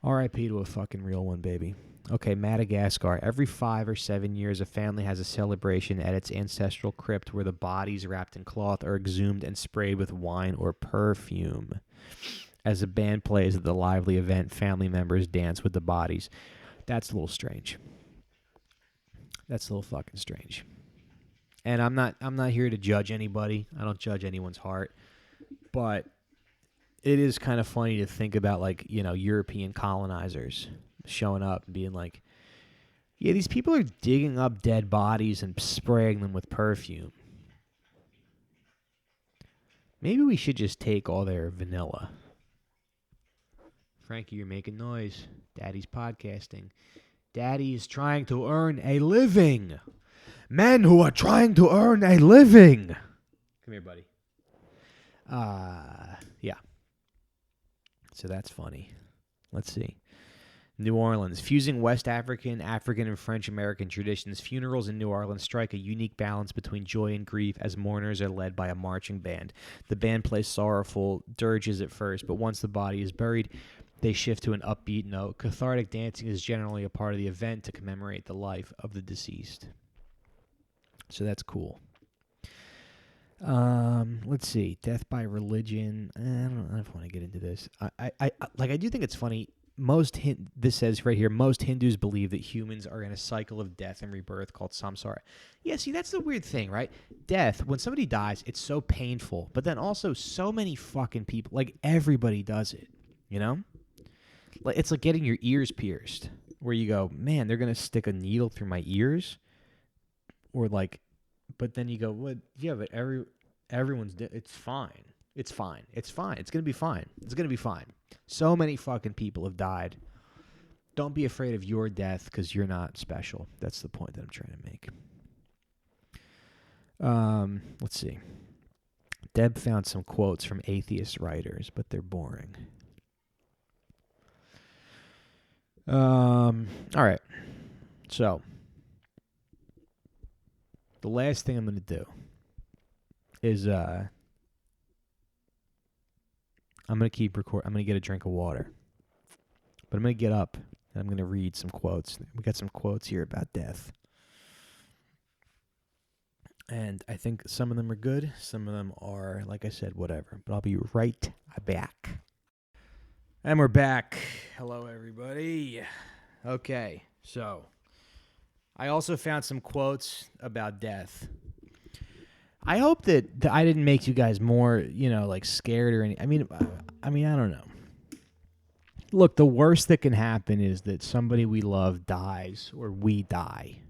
Speaker 1: R.I.P. to a fucking real one, baby. Okay, Madagascar. Every 5 or 7 years, a family has a celebration at its ancestral crypt where the bodies wrapped in cloth are exhumed and sprayed with wine or perfume. As the band plays at the lively event, family members dance with the bodies. That's a little strange. That's a little fucking strange. And I'm not here to judge anybody. I don't judge anyone's heart. But it is kind of funny to think about, like, you know, European colonizers showing up and being like, yeah, these people are digging up dead bodies and spraying them with perfume. Maybe we should just take all their vanilla. Frankie, you're making noise. Daddy's podcasting. Daddy is trying to earn a living. Men who are trying to earn a living. Come here, buddy. Yeah. So that's funny. Let's see. New Orleans. Fusing West African, African, and French American traditions, funerals in New Orleans strike a unique balance between joy and grief as mourners are led by a marching band. The band plays sorrowful dirges at first, but once the body is buried, they shift to an upbeat note. Cathartic dancing is generally a part of the event to commemorate the life of the deceased. So that's cool. Let's see. Death by religion. I don't know if I want to get into this. I do think it's funny. this says right here, most Hindus believe that humans are in a cycle of death and rebirth called samsara. Yeah, see, that's the weird thing, right? Death, when somebody dies, it's so painful, but then also so many fucking people, like everybody does it, you know? Like it's like getting your ears pierced, where you go, man, they're gonna stick a needle through my ears, or like, but then you go, what? Yeah, but everyone's it's fine. It's fine. It's fine. It's going to be fine. It's going to be fine. So many fucking people have died. Don't be afraid of your death because you're not special. That's the point that I'm trying to make. Let's see. Deb found some quotes from atheist writers, but they're boring. All right. So, the last thing I'm going to do is I'm going to keep recording. I'm going to get a drink of water. But I'm going to get up and I'm going to read some quotes. We got some quotes here about death. And I think some of them are good. Some of them are, like I said, whatever. But I'll be right back. And we're back. Hello, everybody. Okay, so I also found some quotes about death. I hope that I didn't make you guys more, like scared or any. I mean, I don't know. Look, the worst that can happen is that somebody we love dies or we die.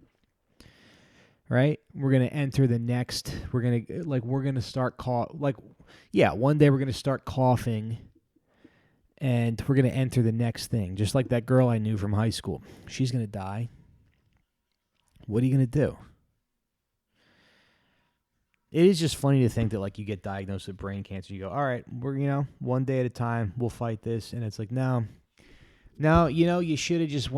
Speaker 1: Right? We're gonna enter the next. We're gonna start one day we're gonna start coughing, and we're gonna enter the next thing. Just like that girl I knew from high school, she's gonna die. What are you gonna do? It is just funny to think that, like, you get diagnosed with brain cancer. You go, all right, we're, one day at a time. We'll fight this. And it's like, no, you should have just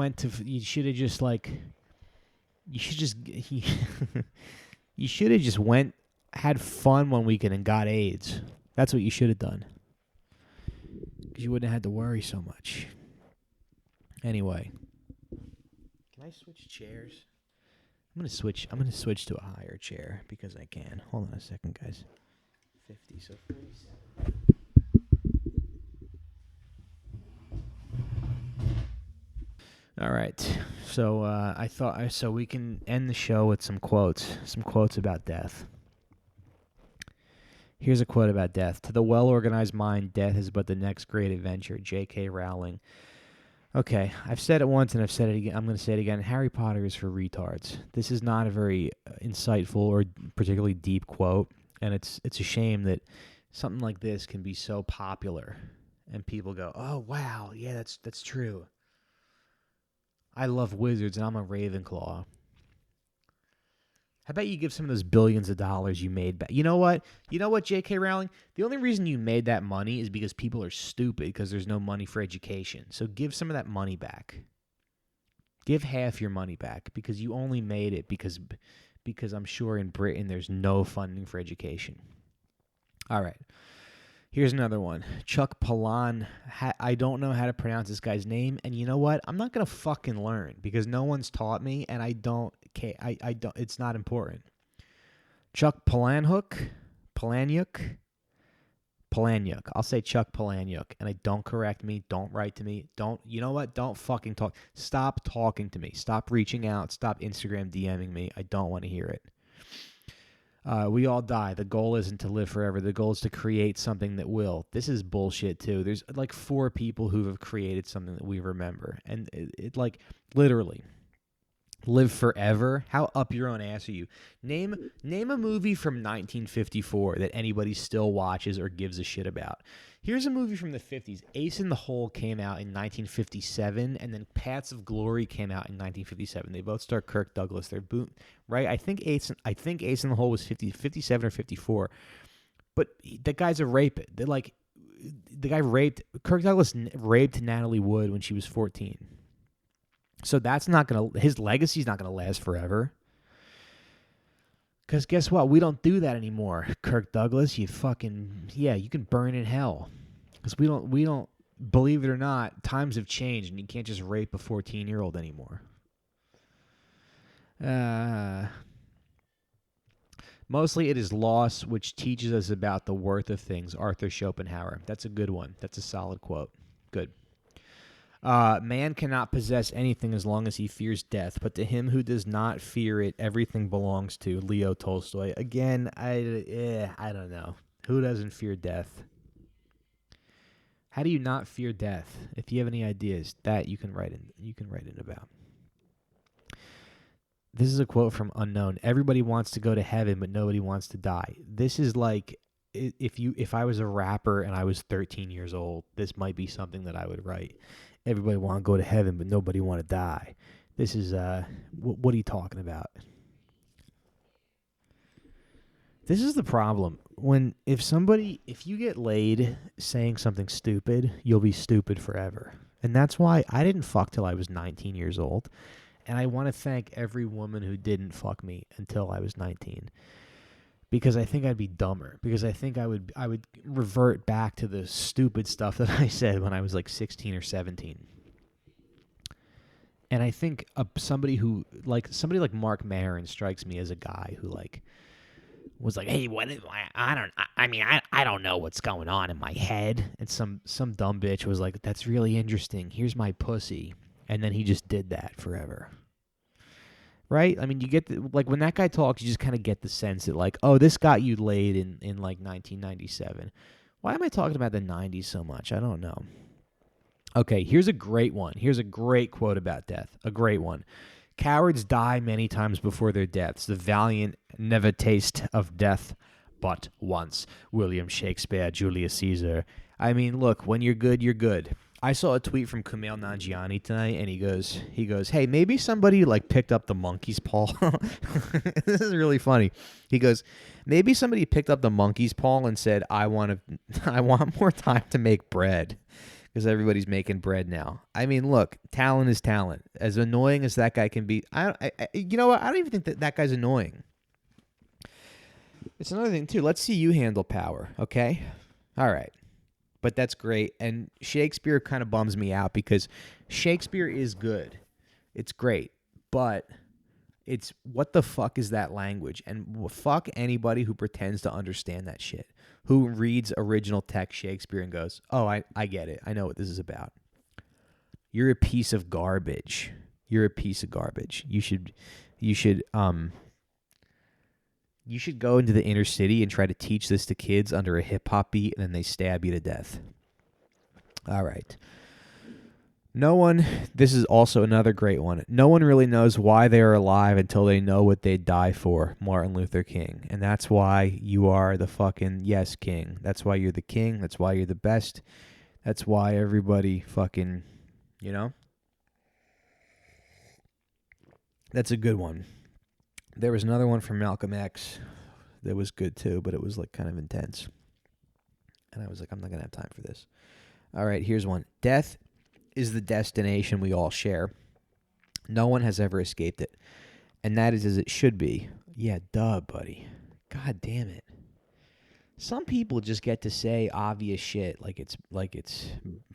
Speaker 1: had fun one weekend and got AIDS. That's what you should have done. Because you wouldn't have had to worry so much. Anyway. Can I switch chairs? I'm gonna switch to a higher chair because I can. Hold on a second, guys. 50, so 47. All right. So I thought so we can end the show with some quotes about death. Here's a quote about death. To the well-organized mind, death is but the next great adventure. J.K. Rowling. Okay, I've said it once and I've said it again. I'm going to say it again. Harry Potter is for retards. This is not a very insightful or particularly deep quote, and it's a shame that something like this can be so popular, and people go, "Oh wow, yeah, that's true." I love wizards, and I'm a Ravenclaw. How about you give some of those billions of dollars you made back? You know what, J.K. Rowling? The only reason you made that money is because people are stupid because there's no money for education. So give some of that money back. Give half your money back because you only made it because I'm sure in Britain there's no funding for education. All right. Here's another one. Chuck Palahniuk. I don't know how to pronounce this guy's name, and you know what? I'm not gonna fucking learn because no one's taught me, and I don't. I don't. It's not important. Chuck Palahniuk. I'll say Chuck Palahniuk, and don't correct me. Don't write to me. Don't. You know what? Don't fucking talk. Stop talking to me. Stop reaching out. Stop Instagram DMing me. I don't want to hear it. We all die. The goal isn't to live forever. The goal is to create something that will. This is bullshit, too. There's like 4 people who have created something that we remember. And it like, literally, live forever? How up your own ass are you? Name a movie from 1954 that anybody still watches or gives a shit about. Here's a movie from the 50s. Ace in the Hole came out in 1957, and then Paths of Glory came out in 1957. They both star Kirk Douglas. They're right? I think Ace in the Hole was 57 or 54. But that guy's a rapist. Kirk Douglas raped Natalie Wood when she was 14. So his legacy's not gonna last forever. Because guess what? We don't do that anymore, Kirk Douglas. You can burn in hell. Because we don't, believe it or not, times have changed and you can't just rape a 14-year-old anymore. Mostly it is loss which teaches us about the worth of things. Arthur Schopenhauer. That's a good one. That's a solid quote. Good. Man cannot possess anything as long as he fears death, but to him who does not fear it, everything belongs to. Leo Tolstoy. Again, I don't know. Who doesn't fear death? How do you not fear death? If you have any ideas, that you can write in. You can write in about. This is a quote from Unknown. Everybody wants to go to heaven, but nobody wants to die. This is like if I was a rapper and I was 13 years old, this might be something that I would write. Everybody want to go to heaven, but nobody want to die. This is what are you talking about? This is the problem. If you get laid saying something stupid, you'll be stupid forever. And that's why I didn't fuck till I was 19 years old. And I want to thank every woman who didn't fuck me until I was 19. Because I think I'd be dumber. Because I think I would revert back to the stupid stuff that I said when I was like 16 or 17. And I think somebody like Mark Maron strikes me as a guy who like was like, hey, I don't know what's going on in my head. And some dumb bitch was like, that's really interesting. Here's my pussy. And then he just did that forever. Right? I mean, you get like when that guy talks, you just kind of get the sense that like, oh, this got you laid in like 1997. Why am I talking about the 90s so much? I don't know. Okay, here's a great one. Here's a great quote about death. A great one. Cowards die many times before their deaths. The valiant never taste of death but once. William Shakespeare, Julius Caesar. I mean, look, when you're good, you're good. I saw a tweet from Kumail Nanjiani tonight, and he goes, hey, maybe somebody like picked up the monkey's paw. This is really funny. He goes, maybe somebody picked up the monkey's paw and said, I want more time to make bread. Because everybody's making bread now. I mean, look, talent is talent. As annoying as that guy can be, you know what? I don't even think that guy's annoying. It's another thing, too. Let's see you handle power, okay? All right. But that's great. And Shakespeare kind of bums me out because Shakespeare is good. It's great. But it's what the fuck is that language? And fuck anybody who pretends to understand that shit. Who reads original text Shakespeare and goes, oh, I get it. I know what this is about. You're a piece of garbage. You're a piece of garbage. You should go into the inner city and try to teach this to kids under a hip hop beat, and then they stab you to death. All right. This is also another great one. No one really knows why they are alive until they know what they'd die for. Martin Luther King. And that's why you are the fucking yes king. That's why you're the king. That's why you're the best. That's why everybody fucking, you know? That's a good one. There was another one from Malcolm X that was good too, but it was like kind of intense. And I was like, I'm not going to have time for this. All right, here's one. Death is the destination we all share. No one has ever escaped it. And that is as it should be. Yeah, duh, buddy. God damn it. Some people just get to say obvious shit like it's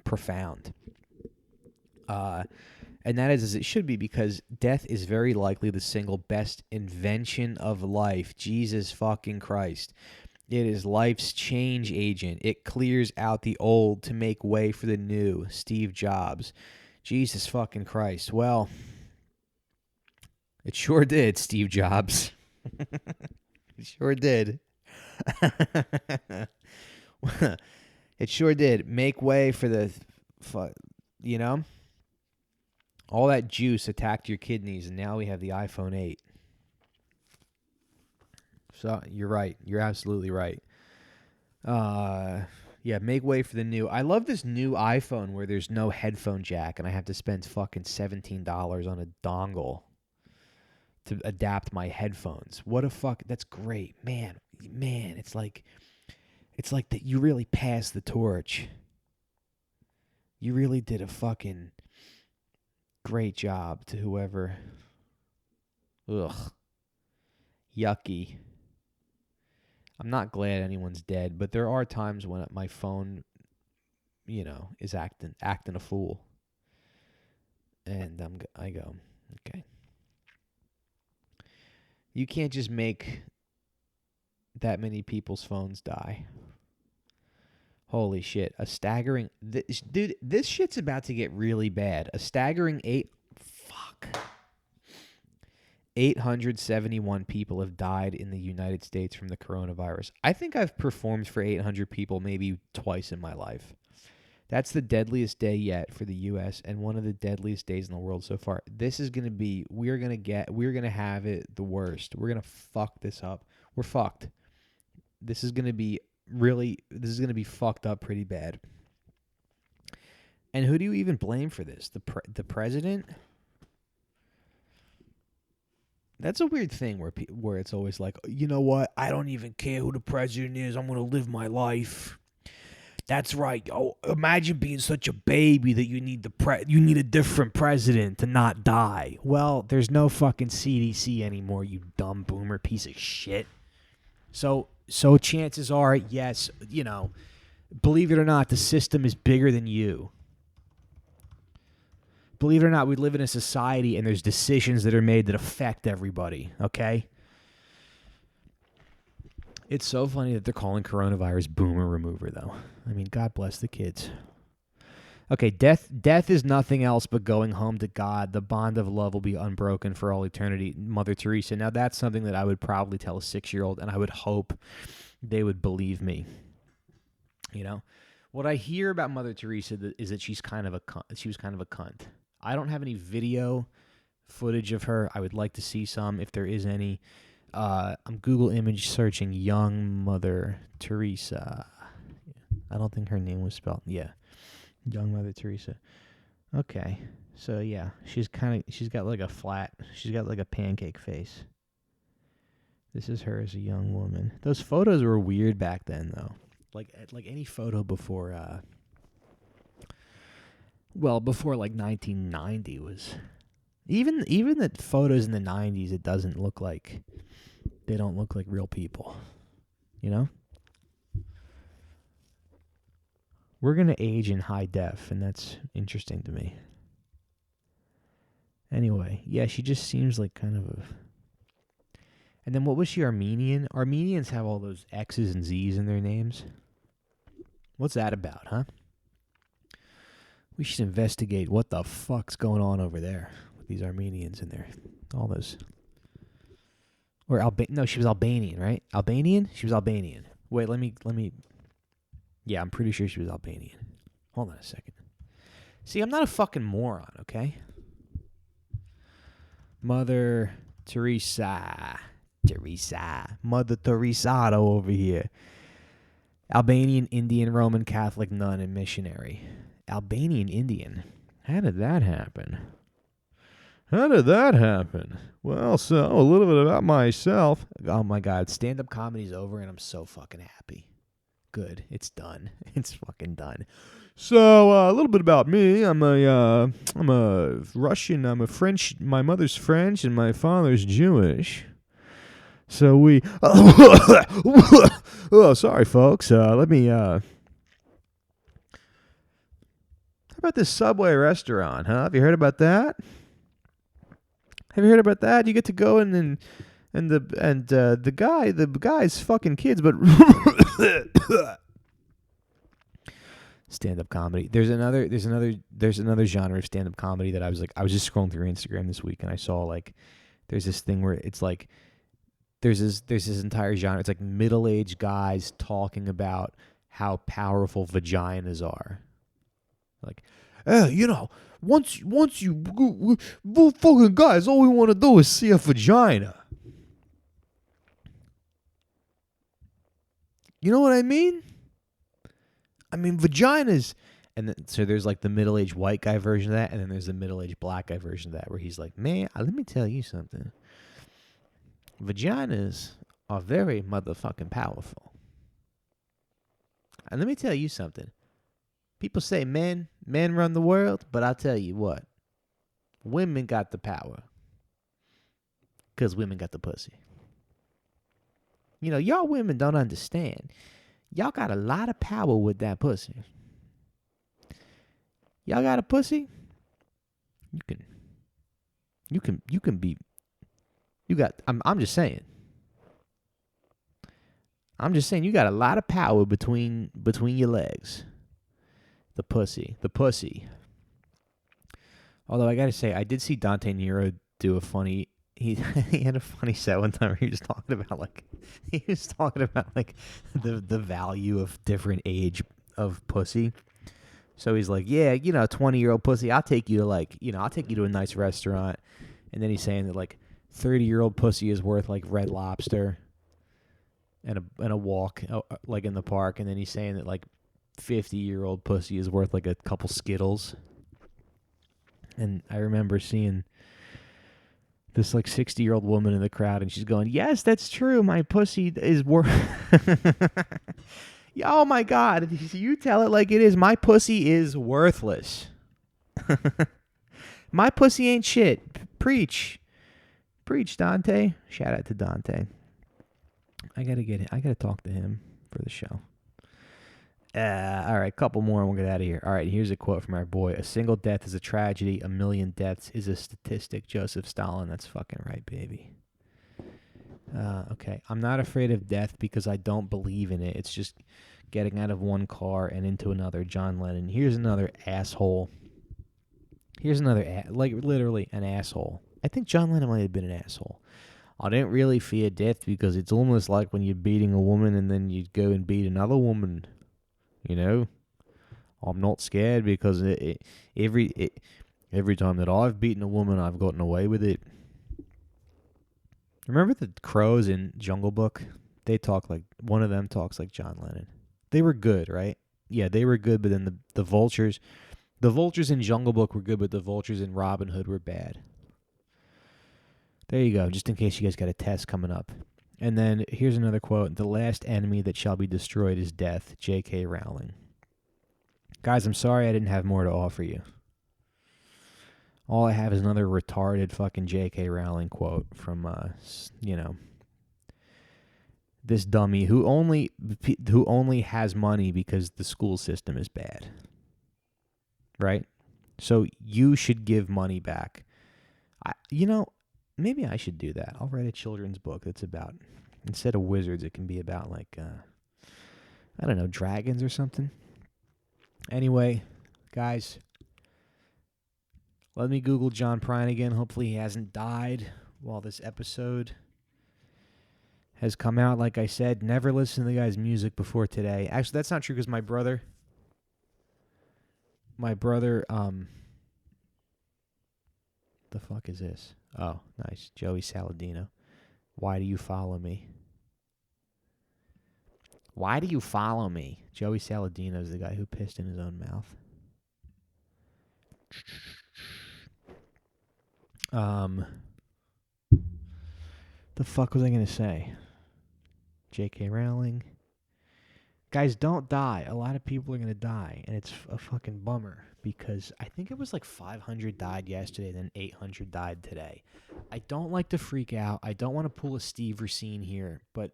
Speaker 1: profound. And that is as it should be because death is very likely the single best invention of life. Jesus fucking Christ. It is life's change agent. It clears out the old to make way for the new. Steve Jobs. Jesus fucking Christ. Well, it sure did, Steve Jobs. It sure did. It sure did. Make way for the, you know? All that juice attacked your kidneys, and now we have the iPhone 8. So you're right. You're absolutely right. Yeah, make way for the new. I love this new iPhone where there's no headphone jack, and I have to spend fucking $17 on a dongle to adapt my headphones. What a fuck. That's great. Man, it's like that you really passed the torch. You really did a fucking great job to whoever. Ugh. Yucky. I'm not glad anyone's dead, but there are times when my phone, you know, is acting a fool. And I go, okay. You can't just make that many people's phones die. Holy shit. A staggering... dude, this shit's about to get really bad. A staggering 871 people have died in the United States from the coronavirus. I think I've performed for 800 people maybe twice in my life. That's the deadliest day yet for the U.S. and one of the deadliest days in the world so far. This is going to be... We're going to have it the worst. We're going to fuck this up. We're fucked. This is going to be... this is going to be fucked up pretty bad. And who do you even blame for this? The president? That's a weird thing where it's always like, you know what? I don't even care who the president is. I'm going to live my life. That's right. Oh, imagine being such a baby that you need you need a different president to not die. Well, there's no fucking CDC anymore, you dumb boomer piece of shit. So chances are, yes, you know, believe it or not, the system is bigger than you. Believe it or not, we live in a society and there's decisions that are made that affect everybody, okay? It's so funny that they're calling coronavirus boomer remover, though. I mean, God bless the kids. Okay, death is nothing else but going home to God. The bond of love will be unbroken for all eternity. Mother Teresa. Now, that's something that I would probably tell a 6-year-old, and I would hope they would believe me. You know? What I hear about Mother Teresa is that she's kind of a cunt. She was kind of a cunt. I don't have any video footage of her. I would like to see some if there is any. I'm Google image searching young Mother Teresa. I don't think her name was spelled. Yeah. Young Mother Teresa. Okay. So yeah, she's got like a pancake face. This is her as a young woman. Those photos were weird back then though. Like any photo before before like 1990 was even the photos in the 90s they don't look like real people. You know? We're going to age in high def, and that's interesting to me. Anyway, yeah, she just seems like kind of a... And then what was she, Armenian? Armenians have all those X's and Z's in their names. What's that about, huh? We should investigate what the fuck's going on over there with these Armenians in there. All those... Or no, she was Albanian, right? Albanian? She was Albanian. Wait, let me... Yeah, I'm pretty sure she was Albanian. Hold on a second. See, I'm not a fucking moron, okay? Mother Teresa. Mother Teresado over here. Albanian, Indian, Roman Catholic nun and missionary. Albanian Indian. How did that happen? Well, so, a little bit about myself. Oh my God, stand-up comedy's over and I'm so fucking happy. Good. It's done. It's fucking done. So, a little bit about me. I'm a Russian. I'm a French. My mother's French and my father's Jewish. So we... Oh, sorry, folks. Let me... How about this Subway restaurant, huh? Have you heard about that? You get to go in and the guy's fucking kids, but stand-up comedy. There's another genre of stand-up comedy that I was just scrolling through Instagram this week and I saw like there's this thing where it's like there's this entire genre. It's like middle-aged guys talking about how powerful vaginas are. Like, you know, once you fucking guys, all we want to do is see a vagina. You know what I mean? I mean, vaginas. And then, so there's like the middle-aged white guy version of that, and then there's the middle-aged black guy version of that, where he's like, man, let me tell you something. Vaginas are very motherfucking powerful. And let me tell you something. People say men run the world, but I'll tell you what. Women got the power. Because women got the pussy. You know, y'all women don't understand. Y'all got a lot of power with that pussy. Y'all got a pussy? You can be... I'm just saying. I'm just saying you got a lot of power between your legs. The pussy. Although I gotta say, I did see Dante Nero do a funny. He had a funny set one time where he was talking about like the value of different age of pussy. So he's like, yeah, 20-year-old pussy, I'll take you to I'll take you to a nice restaurant. And then he's saying that like 30-year-old pussy is worth like Red Lobster and a walk like in the park. And then he's saying that like 50-year-old pussy is worth like a couple Skittles. And I remember seeing this like 60-year-old woman in the crowd, and she's going, yes, that's true. My pussy is worth. Oh my God. You tell it like it is. My pussy is worthless. My pussy ain't shit. Preach, Dante. Shout out to Dante. I gotta talk to him for the show. All right, couple more and we'll get out of here. All right, here's a quote from our boy. A single death is a tragedy. A million deaths is a statistic. Joseph Stalin. That's fucking right, baby. Okay. I'm not afraid of death because I don't believe in it. It's just getting out of one car and into another. John Lennon. Here's another asshole. Like literally an asshole. I think John Lennon might have been an asshole. I don't really fear death because it's almost like when you're beating a woman and then you go and beat another woman. I'm not scared because every time that I've beaten a woman, I've gotten away with it. Remember the crows in Jungle Book? They talk like, one of them talks like John Lennon. They were good, right? Yeah, they were good, but then the vultures in Jungle Book were good, but the vultures in Robin Hood were bad. There you go, just in case you guys got a test coming up. And then here's another quote. The last enemy that shall be destroyed is death. J.K. Rowling. Guys, I'm sorry I didn't have more to offer you. All I have is another retarded fucking J.K. Rowling quote from, this dummy who only has money because the school system is bad. Right? So you should give money back. Maybe I should do that. I'll write a children's book that's about, instead of wizards, it can be about like, I don't know, dragons or something. Anyway, guys, let me Google John Prine again. Hopefully he hasn't died while this episode has come out. Like I said, never listened to the guy's music before today. Actually, that's not true because my brother, the fuck is this? Oh, nice. Joey Saladino. Why do you follow me? Why do you follow me? Joey Saladino is the guy who pissed in his own mouth. The fuck was I going to say? J.K. Rowling. Guys, don't die. A lot of people are going to die, and it's a fucking bummer because I think it was like 500 died yesterday, then 800 died today. I don't like to freak out. I don't want to pull a Steve Racine here, but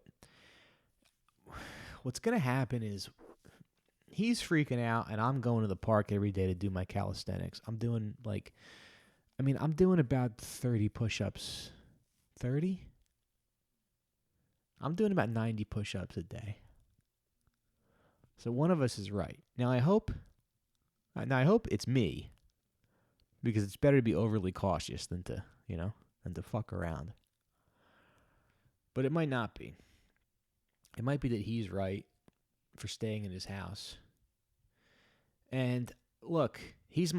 Speaker 1: what's going to happen is he's freaking out, and I'm going to the park every day to do my calisthenics. I'm doing about 30 push-ups. 30? I'm doing about 90 push-ups a day. So one of us is right. Now I hope it's me, because it's better to be overly cautious than to fuck around. But it might not be. It might be that he's right for staying in his house. And look,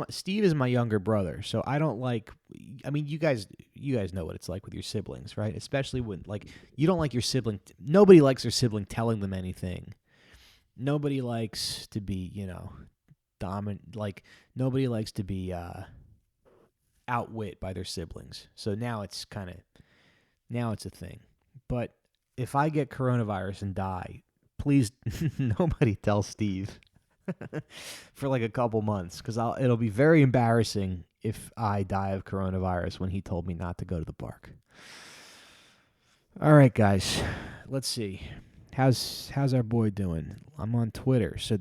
Speaker 1: Steve is my younger brother, so I don't like. I mean, you guys know what it's like with your siblings, right? Especially when you don't like your sibling. Nobody likes their sibling telling them anything. Nobody likes to be, dominant. Like nobody likes to be outwit by their siblings. So now it's a thing. But if I get coronavirus and die, please nobody tell Steve for like a couple months, because it'll be very embarrassing if I die of coronavirus when he told me not to go to the park. All right, guys, let's see. How's our boy doing? I'm on Twitter so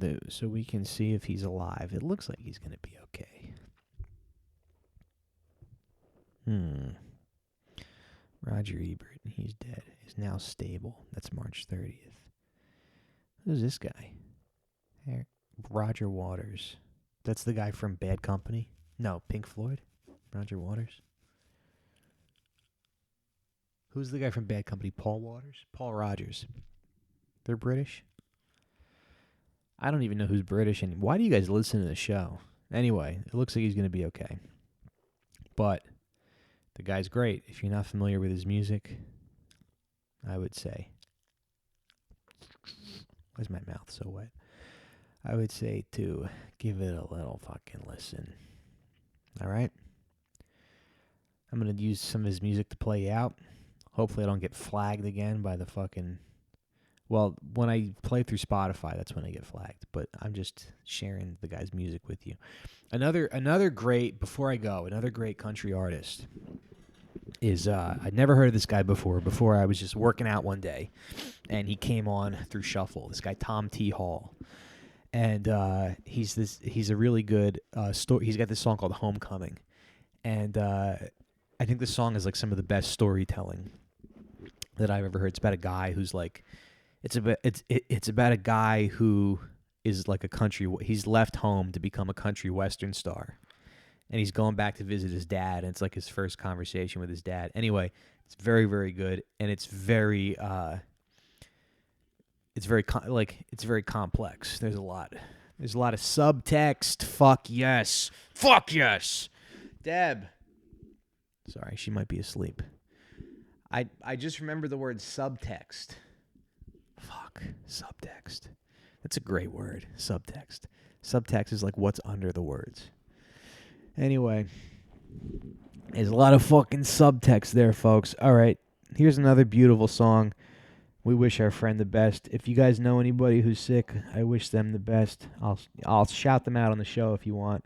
Speaker 1: we can see if he's alive. It looks like he's gonna be okay. Roger Ebert, he's dead. He's now stable. That's March 30th. Who's this guy? Roger Waters. That's the guy from Bad Company? No, Pink Floyd? Roger Waters? Who's the guy from Bad Company? Paul Waters? Paul Rogers. They're British? I don't even know who's British. And why do you guys listen to the show? Anyway, it looks like he's going to be okay. But the guy's great. If you're not familiar with his music, I would say. Why is my mouth so wet? I would say to give it a little fucking listen. All right? I'm going to use some of his music to play out. Hopefully I don't get flagged again by the fucking... Well, when I play through Spotify, that's when I get flagged. But I'm just sharing the guy's music with you. Another great, before I go, another great country artist is, I'd never heard of this guy before I was just working out one day. And he came on through Shuffle, this guy Tom T. Hall. And he's a really good, he's got this song called Homecoming. And I think this song is like some of the best storytelling that I've ever heard. It's about a guy who's like... It's about a guy who is like a country. He's left home to become a country western star, and he's going back to visit his dad. And it's like his first conversation with his dad. Anyway, it's very, very good, and it's very complex. There's a lot of subtext. Fuck yes, Deb. Sorry, she might be asleep. I just remember the word subtext. Fuck, subtext. That's a great word, subtext. Subtext is like what's under the words. Anyway, there's a lot of fucking subtext there, folks. All right, here's another beautiful song. We wish our friend the best. If you guys know anybody who's sick, I wish them the best. I'll shout them out on the show if you want.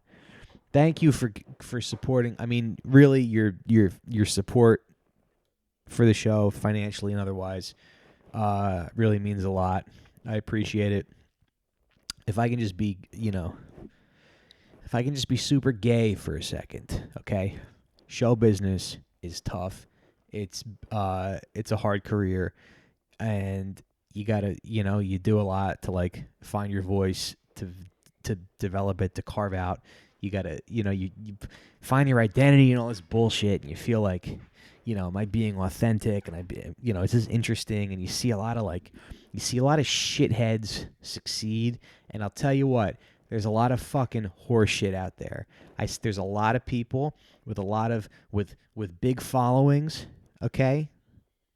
Speaker 1: Thank you for supporting. I mean, really, your support for the show, financially and otherwise, really means a lot. I appreciate it. If I can just be, super gay for a second, okay? Show business is tough. It's a hard career, and you gotta, you do a lot to like find your voice, to develop it, to carve out. You gotta, you find your identity and all this bullshit, and you feel like, am I being authentic? And is this interesting? And you see a lot of shitheads succeed. And I'll tell you what, there's a lot of fucking horse shit out there. There's a lot of people with big followings. Okay,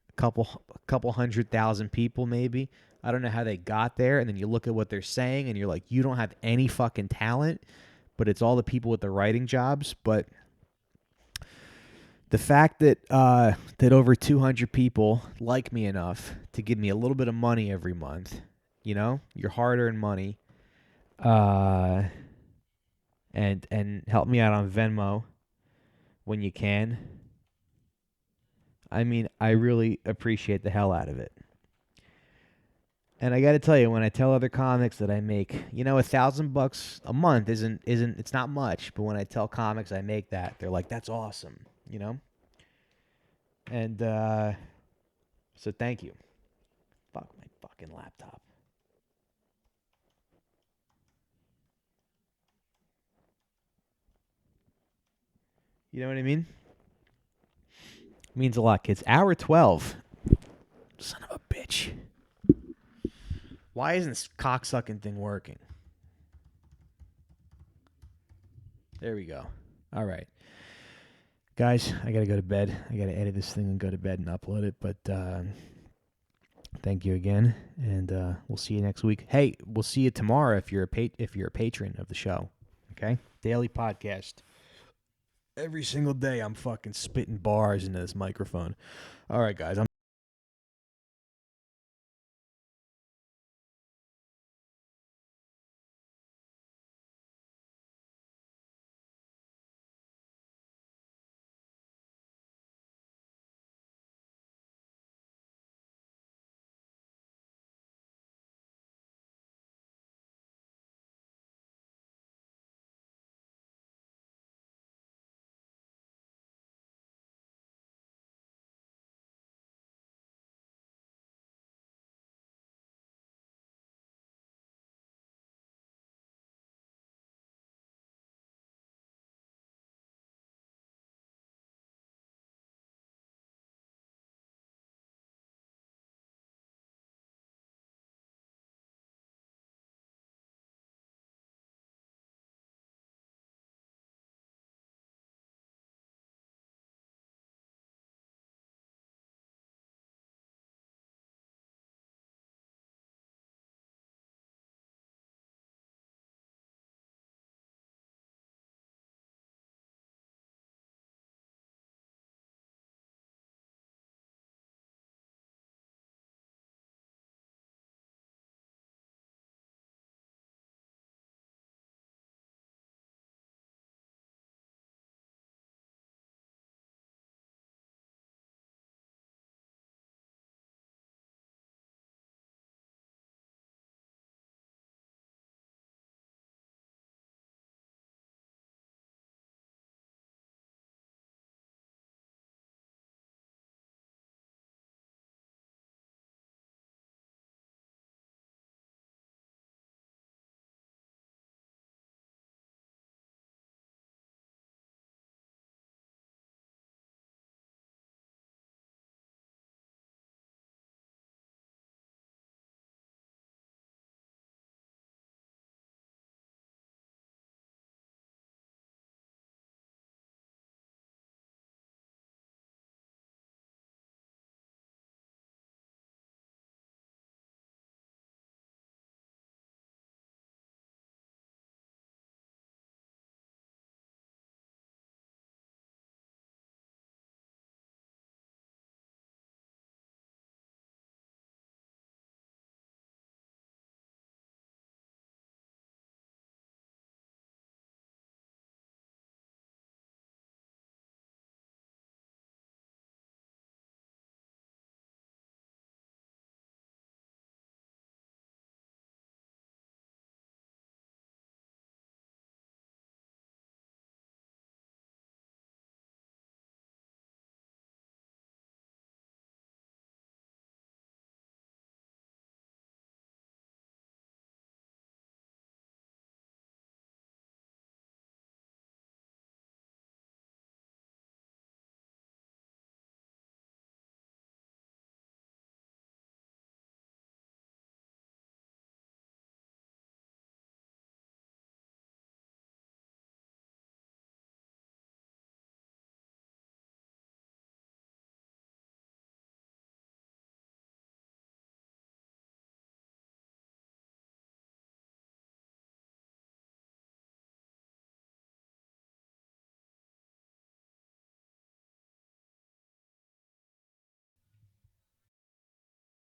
Speaker 1: a couple 100,000 people maybe. I don't know how they got there. And then you look at what they're saying, and you're like, you don't have any fucking talent. But it's all the people with the writing jobs. But the fact that over 200 people like me enough to give me a little bit of money every month, your hard-earned money, and help me out on Venmo when you can. I mean, I really appreciate the hell out of it. And I got to tell you, when I tell other comics that I make, $1,000 a month isn't it's not much, but when I tell comics I make that, they're like, that's awesome. And so thank you. Fuck my fucking laptop. You know what I mean? It means a lot, kids. Hour 12. Son of a bitch. Why isn't this cocksucking thing working? There we go. All right. Guys, I got to go to bed. I got to edit this thing and go to bed and upload it. But thank you again, and we'll see you next week. Hey, we'll see you tomorrow if you're a patron of the show. Okay? Daily podcast. Every single day I'm fucking spitting bars into this microphone. All right, guys.